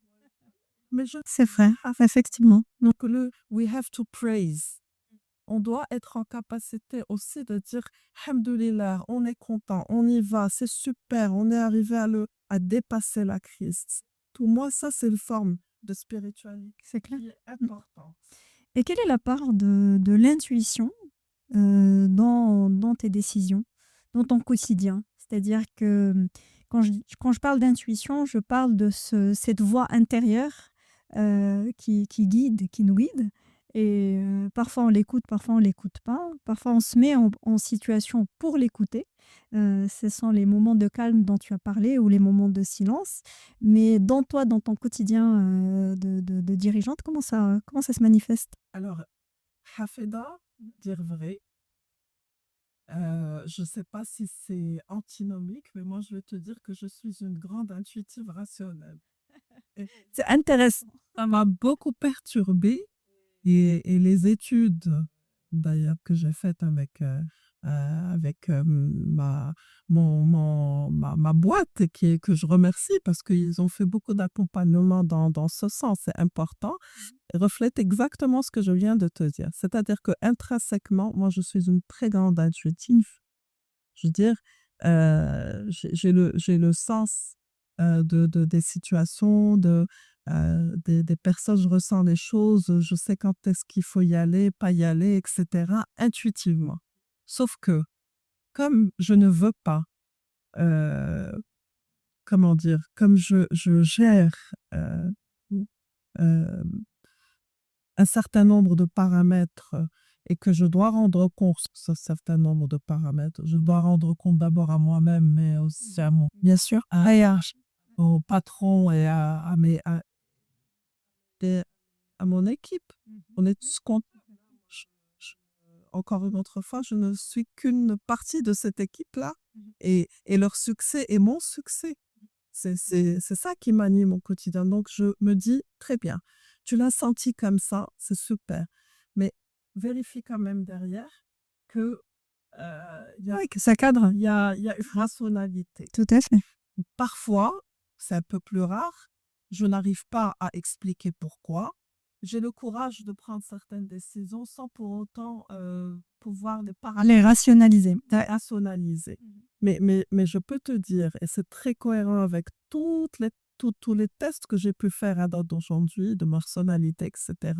Mais C'est vrai, effectivement. donc we have to praise. On doit être en capacité aussi de dire Alhamdoulilah, on est content, on y va, c'est super, on est arrivé à dépasser la crise. Pour moi, ça, c'est une forme de spiritualité C'est clair. qui est importante. Et quelle est la part de l'intuition dans tes décisions, dans ton quotidien? C'est-à-dire que quand je parle d'intuition, je parle de cette voix intérieure qui guide, qui nous guide. Et parfois on l'écoute, parfois on l'écoute pas. Parfois on se met en situation pour l'écouter. Ce sont les moments de calme dont tu as parlé ou les moments de silence. Mais dans toi, dans ton quotidien de dirigeante, comment ça se manifeste? Alors, Hafeda, dire vrai, je ne sais pas si c'est antinomique, mais moi, je vais te dire que je suis une grande intuitive rationnelle. Et C'est intéressant. ça m'a beaucoup perturbée et les études, d'ailleurs, que j'ai faites avec ma boîte que je remercie parce qu'ils ont fait beaucoup d'accompagnement dans ce sens, c'est important, reflète exactement ce que je viens de te dire. C'est-à-dire que intrinsèquement, moi, je suis une très grande intuitive. Je veux dire, j'ai le sens des situations, des personnes, je ressens les choses, je sais quand est-ce qu'il faut y aller, pas y aller, etc., intuitivement. Sauf que, comme je ne veux pas, comment dire, comme je gère euh, un certain nombre de paramètres et que je dois rendre compte sur un certain nombre de paramètres, je dois rendre compte d'abord à moi-même, mais aussi à Bien sûr. au patron et à mon équipe. On est tous contents. Encore une autre fois, je ne suis qu'une partie de cette équipe-là et leur succès est mon succès. C'est ça qui m'anime au quotidien. Donc, je me dis, très bien, tu l'as senti comme ça, c'est super. Mais vérifie quand même derrière que Oui, que ça cadre. il y a une rationalité. Tout à fait. Parfois, c'est un peu plus rare, je n'arrive pas à expliquer pourquoi. J'ai le courage de prendre certaines décisions sans pour autant pouvoir les Les rationaliser. rationaliser. Mais je peux te dire, et c'est très cohérent avec tous tous les tests que j'ai pu faire à date d'aujourd'hui, de personnalité, etc.,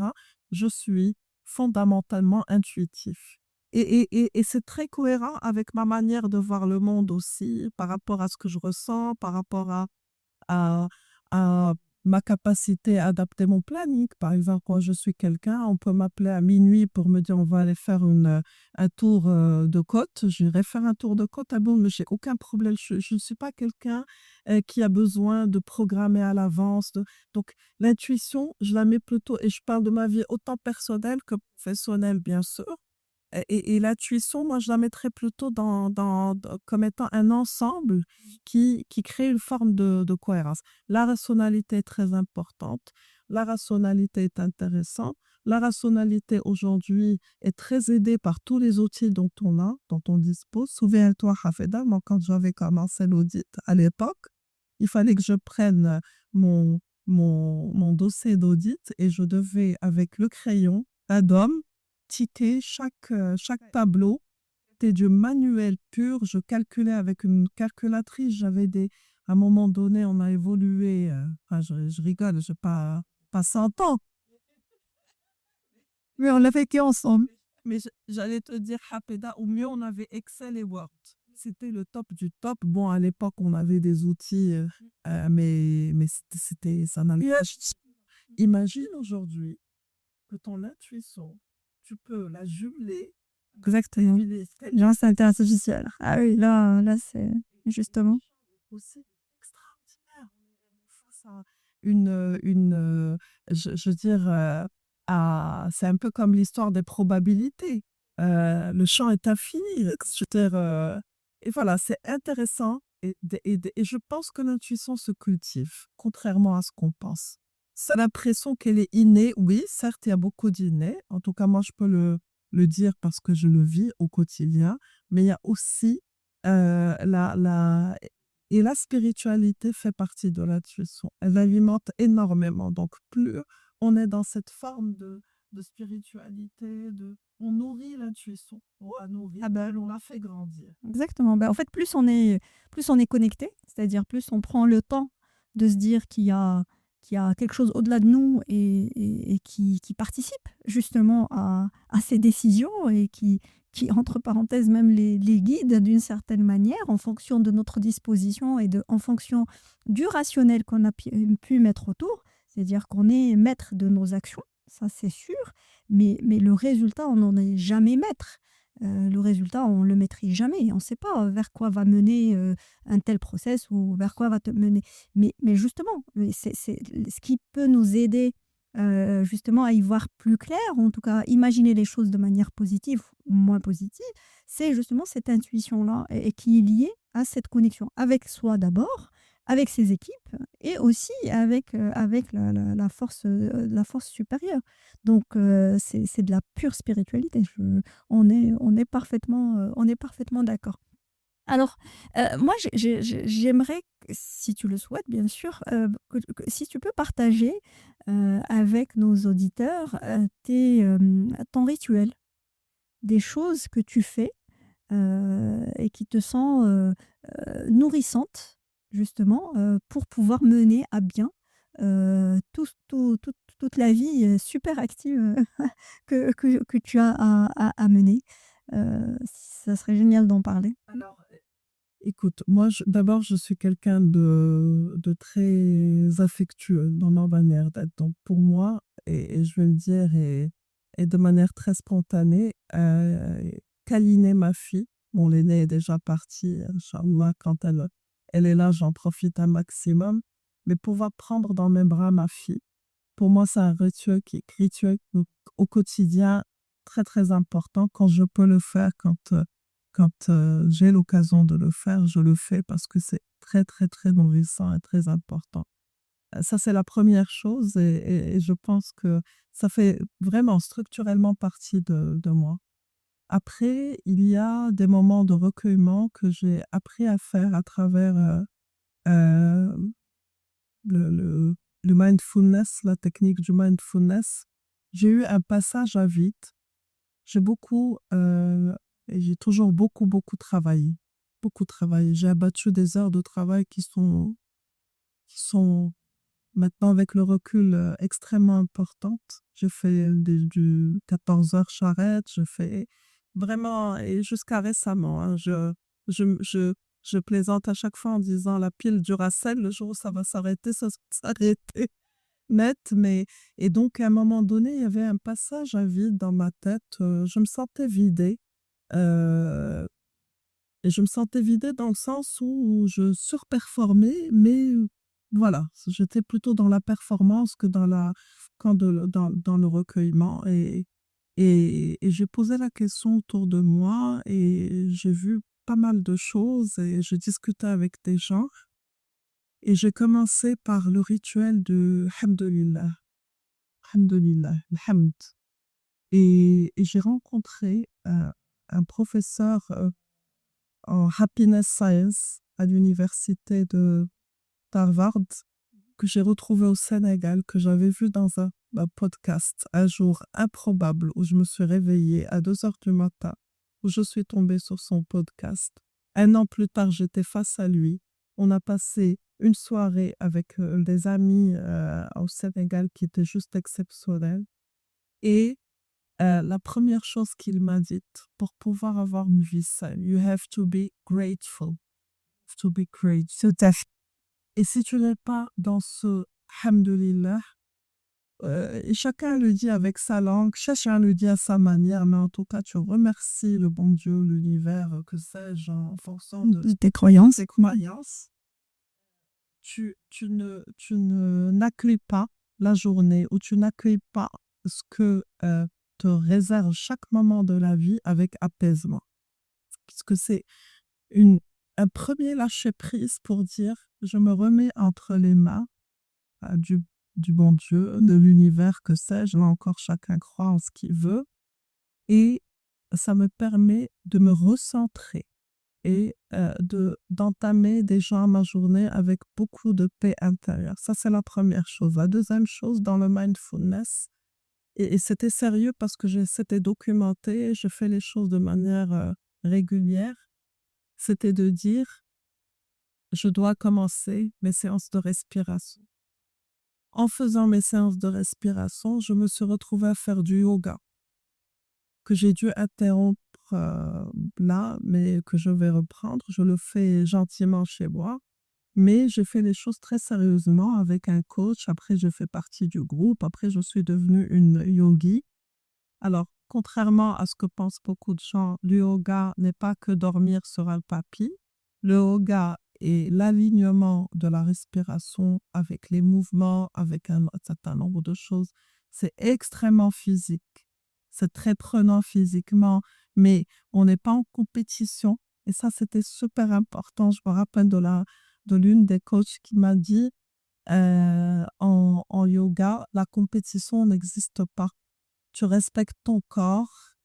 je suis fondamentalement intuitif. Et c'est très cohérent avec ma manière de voir le monde aussi, par rapport à ce que je ressens, par rapport à, à ma capacité à adapter mon planning. Par exemple, quand je suis quelqu'un, on peut m'appeler à minuit pour me dire on va aller faire un tour de côte. J'irai faire un tour de côte. Ah bon, mais j'ai aucun problème. Je ne suis pas quelqu'un qui a besoin de programmer à l'avance. Donc, l'intuition, je la mets plutôt, et je parle de ma vie autant personnelle que professionnelle, bien sûr. Et l'intuition, moi, je la mettrais plutôt comme étant un ensemble qui crée une forme de cohérence. La rationalité est très importante. La rationalité est intéressante. La rationalité aujourd'hui est très aidée par tous les outils dont on dispose. Souviens-toi, Hafeda, moi, quand j'avais commencé l'audit à l'époque, il fallait que je prenne mon dossier d'audit et je devais, avec le crayon, Adobe, tiquer chaque tableau. C'était du manuel pur. Je calculais avec une calculatrice. À un moment donné, on a évolué. Enfin, je rigole, je n'ai pas 100 ans. Mais on l'a vécu ensemble. Mais j'allais te dire, Hapeda, au mieux, on avait Excel et Word. C'était le top du top. Bon, à l'époque, on avait des outils, mais ça n'allait pas. Imagine aujourd'hui que ton intuition, tu peux la jumeler. Exactement. L'intelligence artificielle. Ah oui, là, c'est justement. Aussi extraordinaire. Face à je veux dire, c'est un peu comme l'histoire des probabilités. Le champ est infini. Je veux dire, et voilà, c'est intéressant. Et je pense que l'intuition se cultive, contrairement à ce qu'on pense. C'est l'impression qu'elle est innée. Oui, certes, il y a beaucoup d'innés. En tout cas, moi, je peux le dire parce que je le vis au quotidien. Mais il y a aussi et la spiritualité fait partie de l'intuition. Elle alimente énormément. Donc, plus on est dans cette forme de spiritualité, on nourrit l'intuition. On la nourrit, Ah ben, on la fait grandir. exactement. Ben, en fait, plus on est connecté, c'est-à-dire plus on prend le temps de se dire qu'il y a quelque chose au-delà de nous et qui participe justement à ces décisions et qui, entre parenthèses, même les guide d'une certaine manière en fonction de notre disposition et en fonction du rationnel qu'on a pu mettre autour. C'est-à-dire qu'on est maître de nos actions, ça c'est sûr, mais le résultat, on n'en est jamais maître. Le résultat, on ne le maîtrise jamais. On ne sait pas vers quoi va mener un tel process ou vers quoi va te mener. Mais justement, c'est ce qui peut nous aider justement à y voir plus clair, ou en tout cas imaginer les choses de manière positive ou moins positive, c'est justement cette intuition-là et qui est liée à cette connexion avec soi d'abord, avec ses équipes et aussi avec la force supérieure. Donc c'est de la pure spiritualité. On est parfaitement d'accord. Alors, moi, j'aimerais, si tu le souhaites, bien sûr, si tu peux partager avec nos auditeurs ton rituel, des choses que tu fais et qui te sont nourrissantes, justement, pour pouvoir mener à bien toute la vie super active que tu as à mener. Ça serait génial d'en parler. Alors, écoute, moi, d'abord, je suis quelqu'un de très affectueux dans ma manière d'être. Donc, pour moi, et je vais le dire, et de manière très spontanée, câliner ma fille. Bon, l'aînée est déjà partie. Inch'Allah, quand elle est là, j'en profite un maximum. Mais pouvoir prendre dans mes bras ma fille, pour moi, c'est un rituel au quotidien très, très important. Quand je peux le faire, quand j'ai l'occasion de le faire, je le fais parce que c'est très, très, très nourrissant et très important. Ça, c'est la première chose et je pense que ça fait vraiment structurellement partie de moi. Après, il y a des moments de recueillement que j'ai appris à faire à travers euh, le, le mindfulness, la technique du mindfulness. J'ai eu un passage à vide. Et j'ai toujours beaucoup, beaucoup travaillé. Beaucoup travaillé. J'ai abattu des heures de travail qui sont maintenant, avec le recul, extrêmement importantes. Je fais du 14 heures charrette, je fais vraiment, et jusqu'à récemment, hein, je, m- je, je plaisante à chaque fois en disant la pile Duracell, le jour où ça va s'arrêter, ça va s'arrêter net. Et donc, à un moment donné, il y avait un passage à vide dans ma tête. Je me sentais vidée. euh, et je me sentais vidée dans le sens où je surperformais, mais voilà, j'étais plutôt dans la performance que dans le recueillement. Et j'ai posé la question autour de moi et j'ai vu pas mal de choses et j'ai discuté avec des gens. Et j'ai commencé par le rituel de Hamdulillah, Hamdulillah, Alhamd. Et j'ai rencontré un professeur en Happiness Science à l'université de d'Harvard, que j'ai retrouvé au Sénégal, que j'avais vu dans un podcast un jour improbable où je me suis réveillée à 2 heures du matin, où je suis tombée sur son podcast. Un an plus tard, j'étais face à lui. On a passé une soirée avec des amis au Sénégal qui était juste exceptionnelle. Et la première chose qu'il m'a dite, pour pouvoir avoir une vie saine, you have to be grateful. To be grateful. Tout à fait. Et si tu n'es pas dans ce Hamdulillah, et chacun le dit avec sa langue, chacun le dit à sa manière, mais en tout cas, tu remercies le bon Dieu, l'univers, que sais-je, en fonction de Tes croyances. tes croyances. Tu ne n'accueilles pas la journée ou tu n'accueilles pas ce que te réserve chaque moment de la vie avec apaisement. Parce que c'est un premier lâcher-prise pour dire je me remets entre les mains du bon Dieu, de l'univers, que sais-je. Là encore, chacun croit en ce qu'il veut. Et ça me permet de me recentrer et d'entamer déjà ma journée avec beaucoup de paix intérieure. Ça, c'est la première chose. La deuxième chose, dans le mindfulness, et c'était sérieux parce que c'était documenté, je fais les choses de manière régulière, c'était de dire, je dois commencer mes séances de respiration. En faisant mes séances de respiration, je me suis retrouvée à faire du yoga, que j'ai dû interrompre là, mais que je vais reprendre. Je le fais gentiment chez moi, mais j'ai fait les choses très sérieusement avec un coach. Après, je fais partie du groupe. Après, je suis devenue une yogi. Alors, contrairement à ce que pensent beaucoup de gens, le yoga n'est pas que dormir sur un tapis. Le yoga est l'alignement de la respiration avec les mouvements, avec un certain nombre de choses. C'est extrêmement physique. C'est très prenant physiquement, mais on n'est pas en compétition. Et ça, c'était super important. Je me rappelle de l'une des coachs qui m'a dit, en yoga, la compétition n'existe pas. Tu respectes ton corps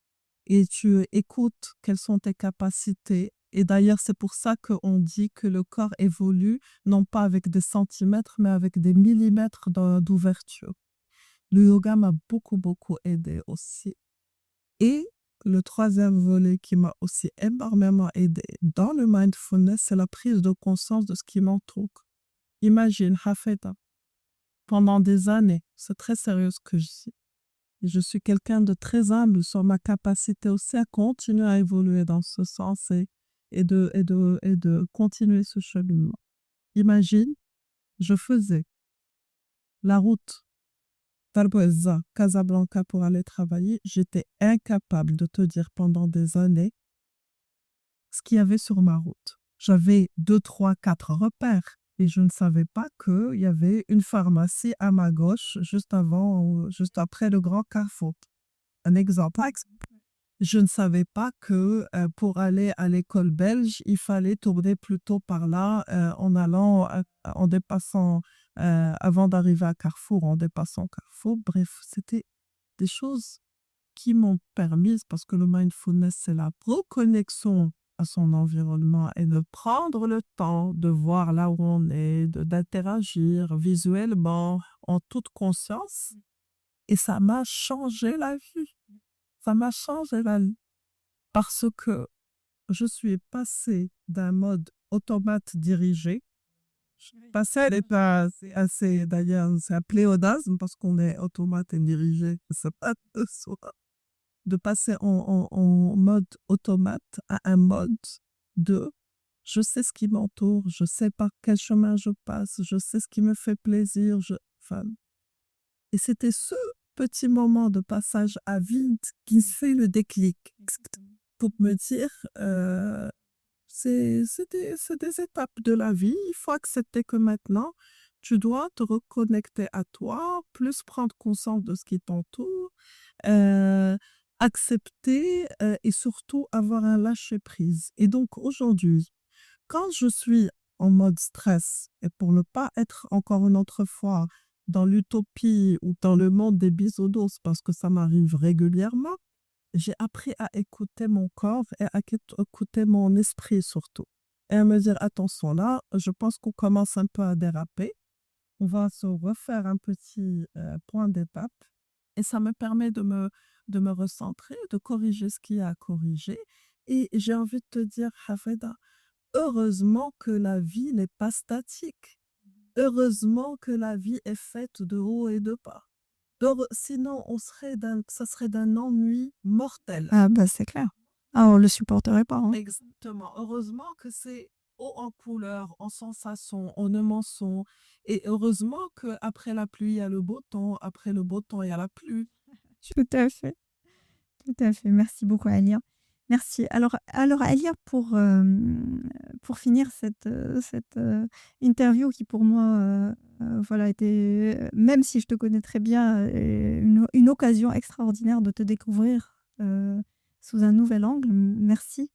et tu écoutes quelles sont tes capacités. Et d'ailleurs, c'est pour ça qu'on dit que le corps évolue, non pas avec des centimètres, mais avec des millimètres d'ouverture. Le yoga m'a beaucoup, beaucoup aidé aussi. Et le troisième volet qui m'a aussi énormément aidé dans le mindfulness, c'est la prise de conscience de ce qui m'entoure. Imagine, Hafeda, pendant des années, c'est très sérieux ce que je dis. Et je suis quelqu'un de très humble sur ma capacité aussi à continuer à évoluer dans ce sens et de continuer ce cheminement. Imagine, je faisais la route d'Alboeza, Casablanca pour aller travailler. J'étais incapable de te dire pendant des années ce qu'il y avait sur ma route. J'avais 2, 3, 4 repères et je ne savais pas qu'il y avait une pharmacie à ma gauche juste après le grand carrefour. Un exemple. Je ne savais pas que pour aller à l'école belge, il fallait tourner plutôt par là en dépassant, avant d'arriver à Carrefour, en dépassant Carrefour. Bref, c'était des choses qui m'ont permis, parce que le mindfulness, c'est la reconnexion à son environnement et de prendre le temps de voir là où on est, d'interagir visuellement en toute conscience. Et ça m'a changé la vie. Ça m'a changé la vie parce que je suis passée d'un mode automate dirigé Passer à l'état, c'est assez, d'ailleurs, c'est un pléonasme parce qu'on est automate et dirigé. C'est pas de soi. De passer en mode automate à un mode de je sais ce qui m'entoure, je sais par quel chemin je passe, je sais ce qui me fait plaisir. Enfin, et c'était ce petit moment de passage à vide qui fait le déclic pour me dire c'est des étapes de la vie. Il faut accepter que maintenant, tu dois te reconnecter à toi, plus prendre conscience de ce qui t'entoure, euh, accepter et surtout avoir un lâcher-prise. Et donc aujourd'hui, quand je suis en mode stress, et pour ne pas être encore une autre fois dans l'utopie ou dans le monde des bisounours, parce que ça m'arrive régulièrement, j'ai appris à écouter mon corps et à écouter mon esprit surtout. Et à me dire, attention là, je pense qu'on commence un peu à déraper. On va se refaire un petit point d'étape. Et ça me permet de me recentrer, de corriger ce qu'il y a à corriger. Et j'ai envie de te dire, Hafeda, heureusement que la vie n'est pas statique. Heureusement que la vie est faite de haut et de bas. Sinon, ça serait d'un ennui mortel. Ah bah c'est clair. Ah, on le supporterait pas, hein. Exactement. Heureusement que c'est haut en couleur, en sensation, en émotion. Et heureusement qu'après la pluie, il y a le beau temps. Après le beau temps, il y a la pluie. Tout à fait. Tout à fait. Merci beaucoup, Alia. Merci. Alors Alia, pour finir cette interview qui pour moi voilà, était, même si je te connais très bien, une occasion extraordinaire de te découvrir sous un nouvel angle. Merci.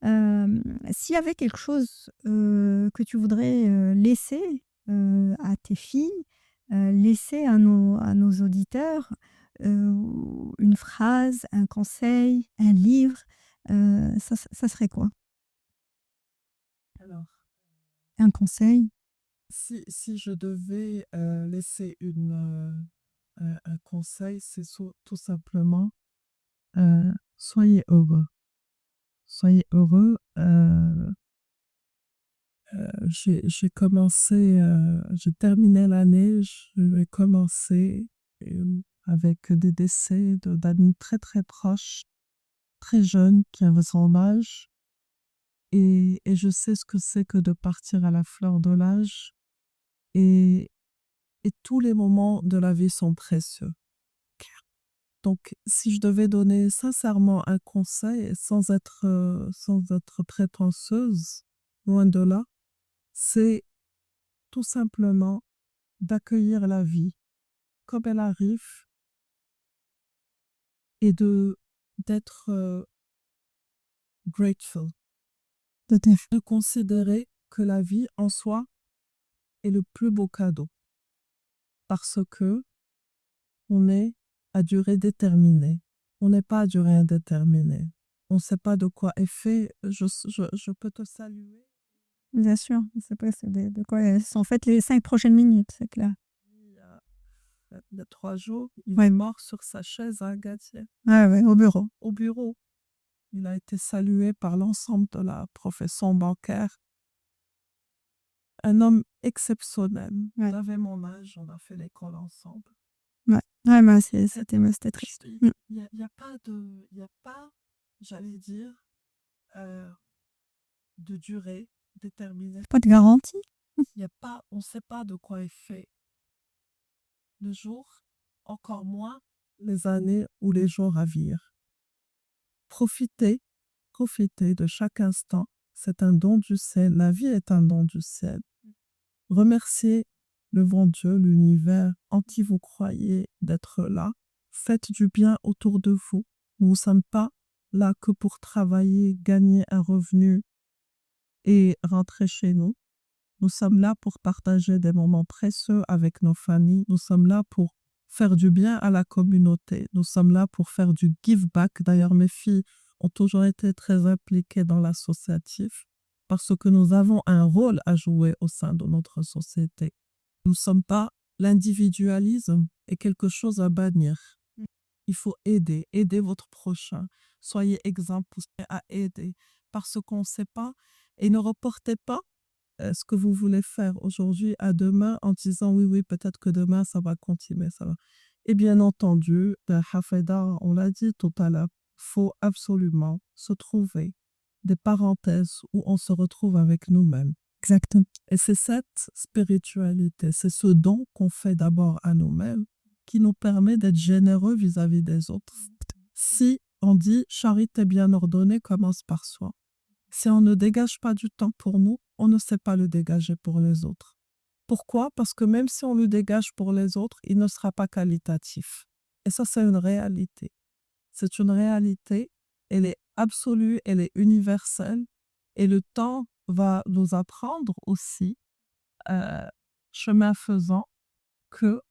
S'il y avait quelque chose que tu voudrais laisser à tes filles, laisser à nos auditeurs, une phrase, un conseil, un livre, ça serait quoi? Alors, Un conseil? si je devais laisser un conseil, c'est tout simplement soyez heureux. Soyez heureux. J'ai commencé, j'ai terminé l'année, je vais commencer avec des décès d'amis très très proches, très jeunes, qui avaient son âge. Et je sais ce que c'est que de partir à la fleur de l'âge. Et, et tous les moments de la vie sont précieux. Donc, si je devais donner sincèrement un conseil, sans être prétentieuse, loin de là, c'est tout simplement d'accueillir la vie comme elle arrive et d'être grateful, Tout à fait. de considérer que la vie en soi est le plus beau cadeau parce que on est à durée déterminée. On n'est pas à durée indéterminée. On ne sait pas de quoi est fait. Je peux te saluer. Bien sûr, c'est pas c'est de quoi sont faites les 5 prochaines minutes, c'est clair. Il y a 3 jours, il Ouais. est mort sur sa chaise à Agatier, Ouais, ouais, au bureau. au bureau. Il a été salué par l'ensemble de la profession bancaire. Un homme exceptionnel. Ouais. Il avait mon âge, on a fait l'école ensemble. Ouais, ouais, mais c'était triste. Il n'y a pas, j'allais dire, de durée déterminée. Pas de garantie. Il y a pas, on ne sait pas de quoi est fait le jour, encore moins les années ou les jours à venir. Profitez de chaque instant. C'est un don du ciel. La vie est un don du ciel. Remerciez le bon Dieu, l'univers en qui vous croyez d'être là. Faites du bien autour de vous. Nous ne sommes pas là que pour travailler, gagner un revenu et rentrer chez nous. Nous sommes là pour partager des moments précieux avec nos familles. Nous sommes là pour faire du bien à la communauté. Nous sommes là pour faire du give back. D'ailleurs, mes filles ont toujours été très impliquées dans l'associatif parce que nous avons un rôle à jouer au sein de notre société. Nous ne sommes pas, l'individualisme est quelque chose à bannir. Il faut aider votre prochain. Soyez exemple à aider parce qu'on ne sait pas et ne reportez pas ce que vous voulez faire aujourd'hui à demain en disant oui, oui, peut-être que demain ça va continuer, ça va. Et bien entendu, Hafeda, on l'a dit tout à l'heure, faut absolument se trouver des parenthèses où on se retrouve avec nous-mêmes. Exactement. Et c'est cette spiritualité, c'est ce don qu'on fait d'abord à nous-mêmes qui nous permet d'être généreux vis-à-vis des autres. Si on dit charité bien ordonnée commence par soi. Si on ne dégage pas du temps pour nous, on ne sait pas le dégager pour les autres. Pourquoi? Parce que même si on le dégage pour les autres, il ne sera pas qualitatif. Et ça, c'est une réalité. C'est une réalité, elle est absolue, elle est universelle. Et le temps va nous apprendre aussi, chemin faisant, que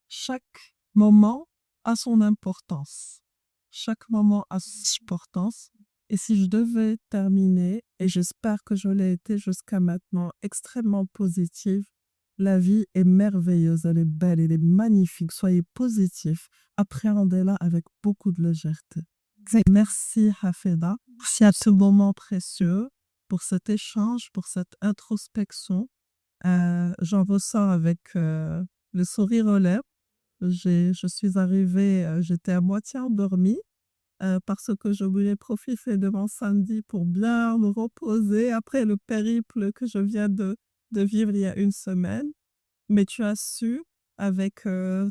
chaque moment a son importance. Chaque moment a son importance. Et si je devais terminer, et j'espère que je l'ai été jusqu'à maintenant, extrêmement positive, la vie est merveilleuse, elle est belle, elle est magnifique. Soyez positifs, appréhendez-la avec beaucoup de légèreté. Merci Hafeda, merci à ce moment précieux, pour cet échange, pour cette introspection. J'en ressors avec le sourire aux lèvres. Je suis arrivée, j'étais à moitié endormie parce que je voulais profiter de mon samedi pour bien me reposer après le périple que je viens de vivre il y a une semaine. Mais tu as su, avec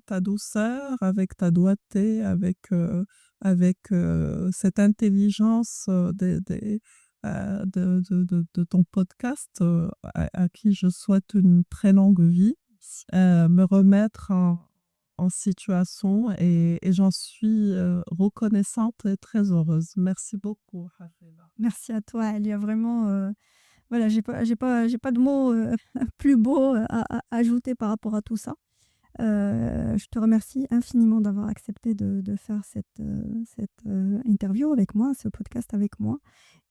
ta douceur, avec ta doigté, avec cette intelligence de ton podcast, à qui je souhaite une très longue vie, me remettre en situation et j'en suis reconnaissante et très heureuse. Merci beaucoup, Hafeda. Merci à toi, Elia. Vraiment, voilà, j'ai pas de mots plus beaux à ajouter par rapport à tout ça. Je te remercie infiniment d'avoir accepté de faire cette interview avec moi, ce podcast avec moi.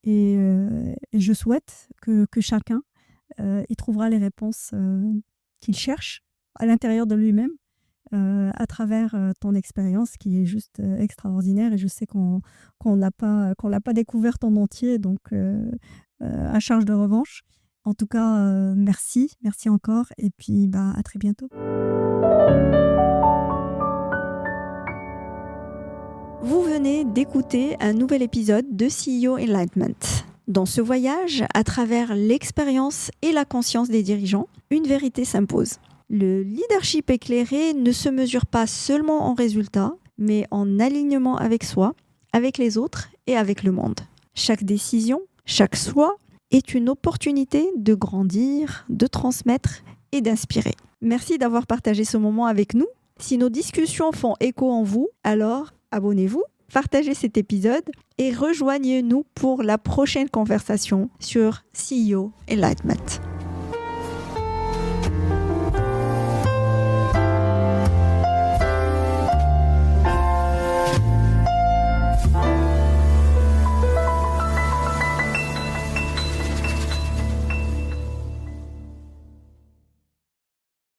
Et je souhaite que chacun y trouvera les réponses qu'il cherche à l'intérieur de lui-même, à travers ton expérience qui est juste extraordinaire. Et je sais qu'on l'a pas découverte en entier, donc à charge de revanche. En tout cas, merci encore, et puis à très bientôt. Vous venez d'écouter un nouvel épisode de CEO Enlightenment. Dans ce voyage, à travers l'expérience et la conscience des dirigeants, une vérité s'impose. Le leadership éclairé ne se mesure pas seulement en résultats, mais en alignement avec soi, avec les autres et avec le monde. Chaque décision, chaque choix est une opportunité de grandir, de transmettre et d'inspirer. Merci d'avoir partagé ce moment avec nous. Si nos discussions font écho en vous, alors abonnez-vous, partagez cet épisode et rejoignez-nous pour la prochaine conversation sur CEO Enlightenment.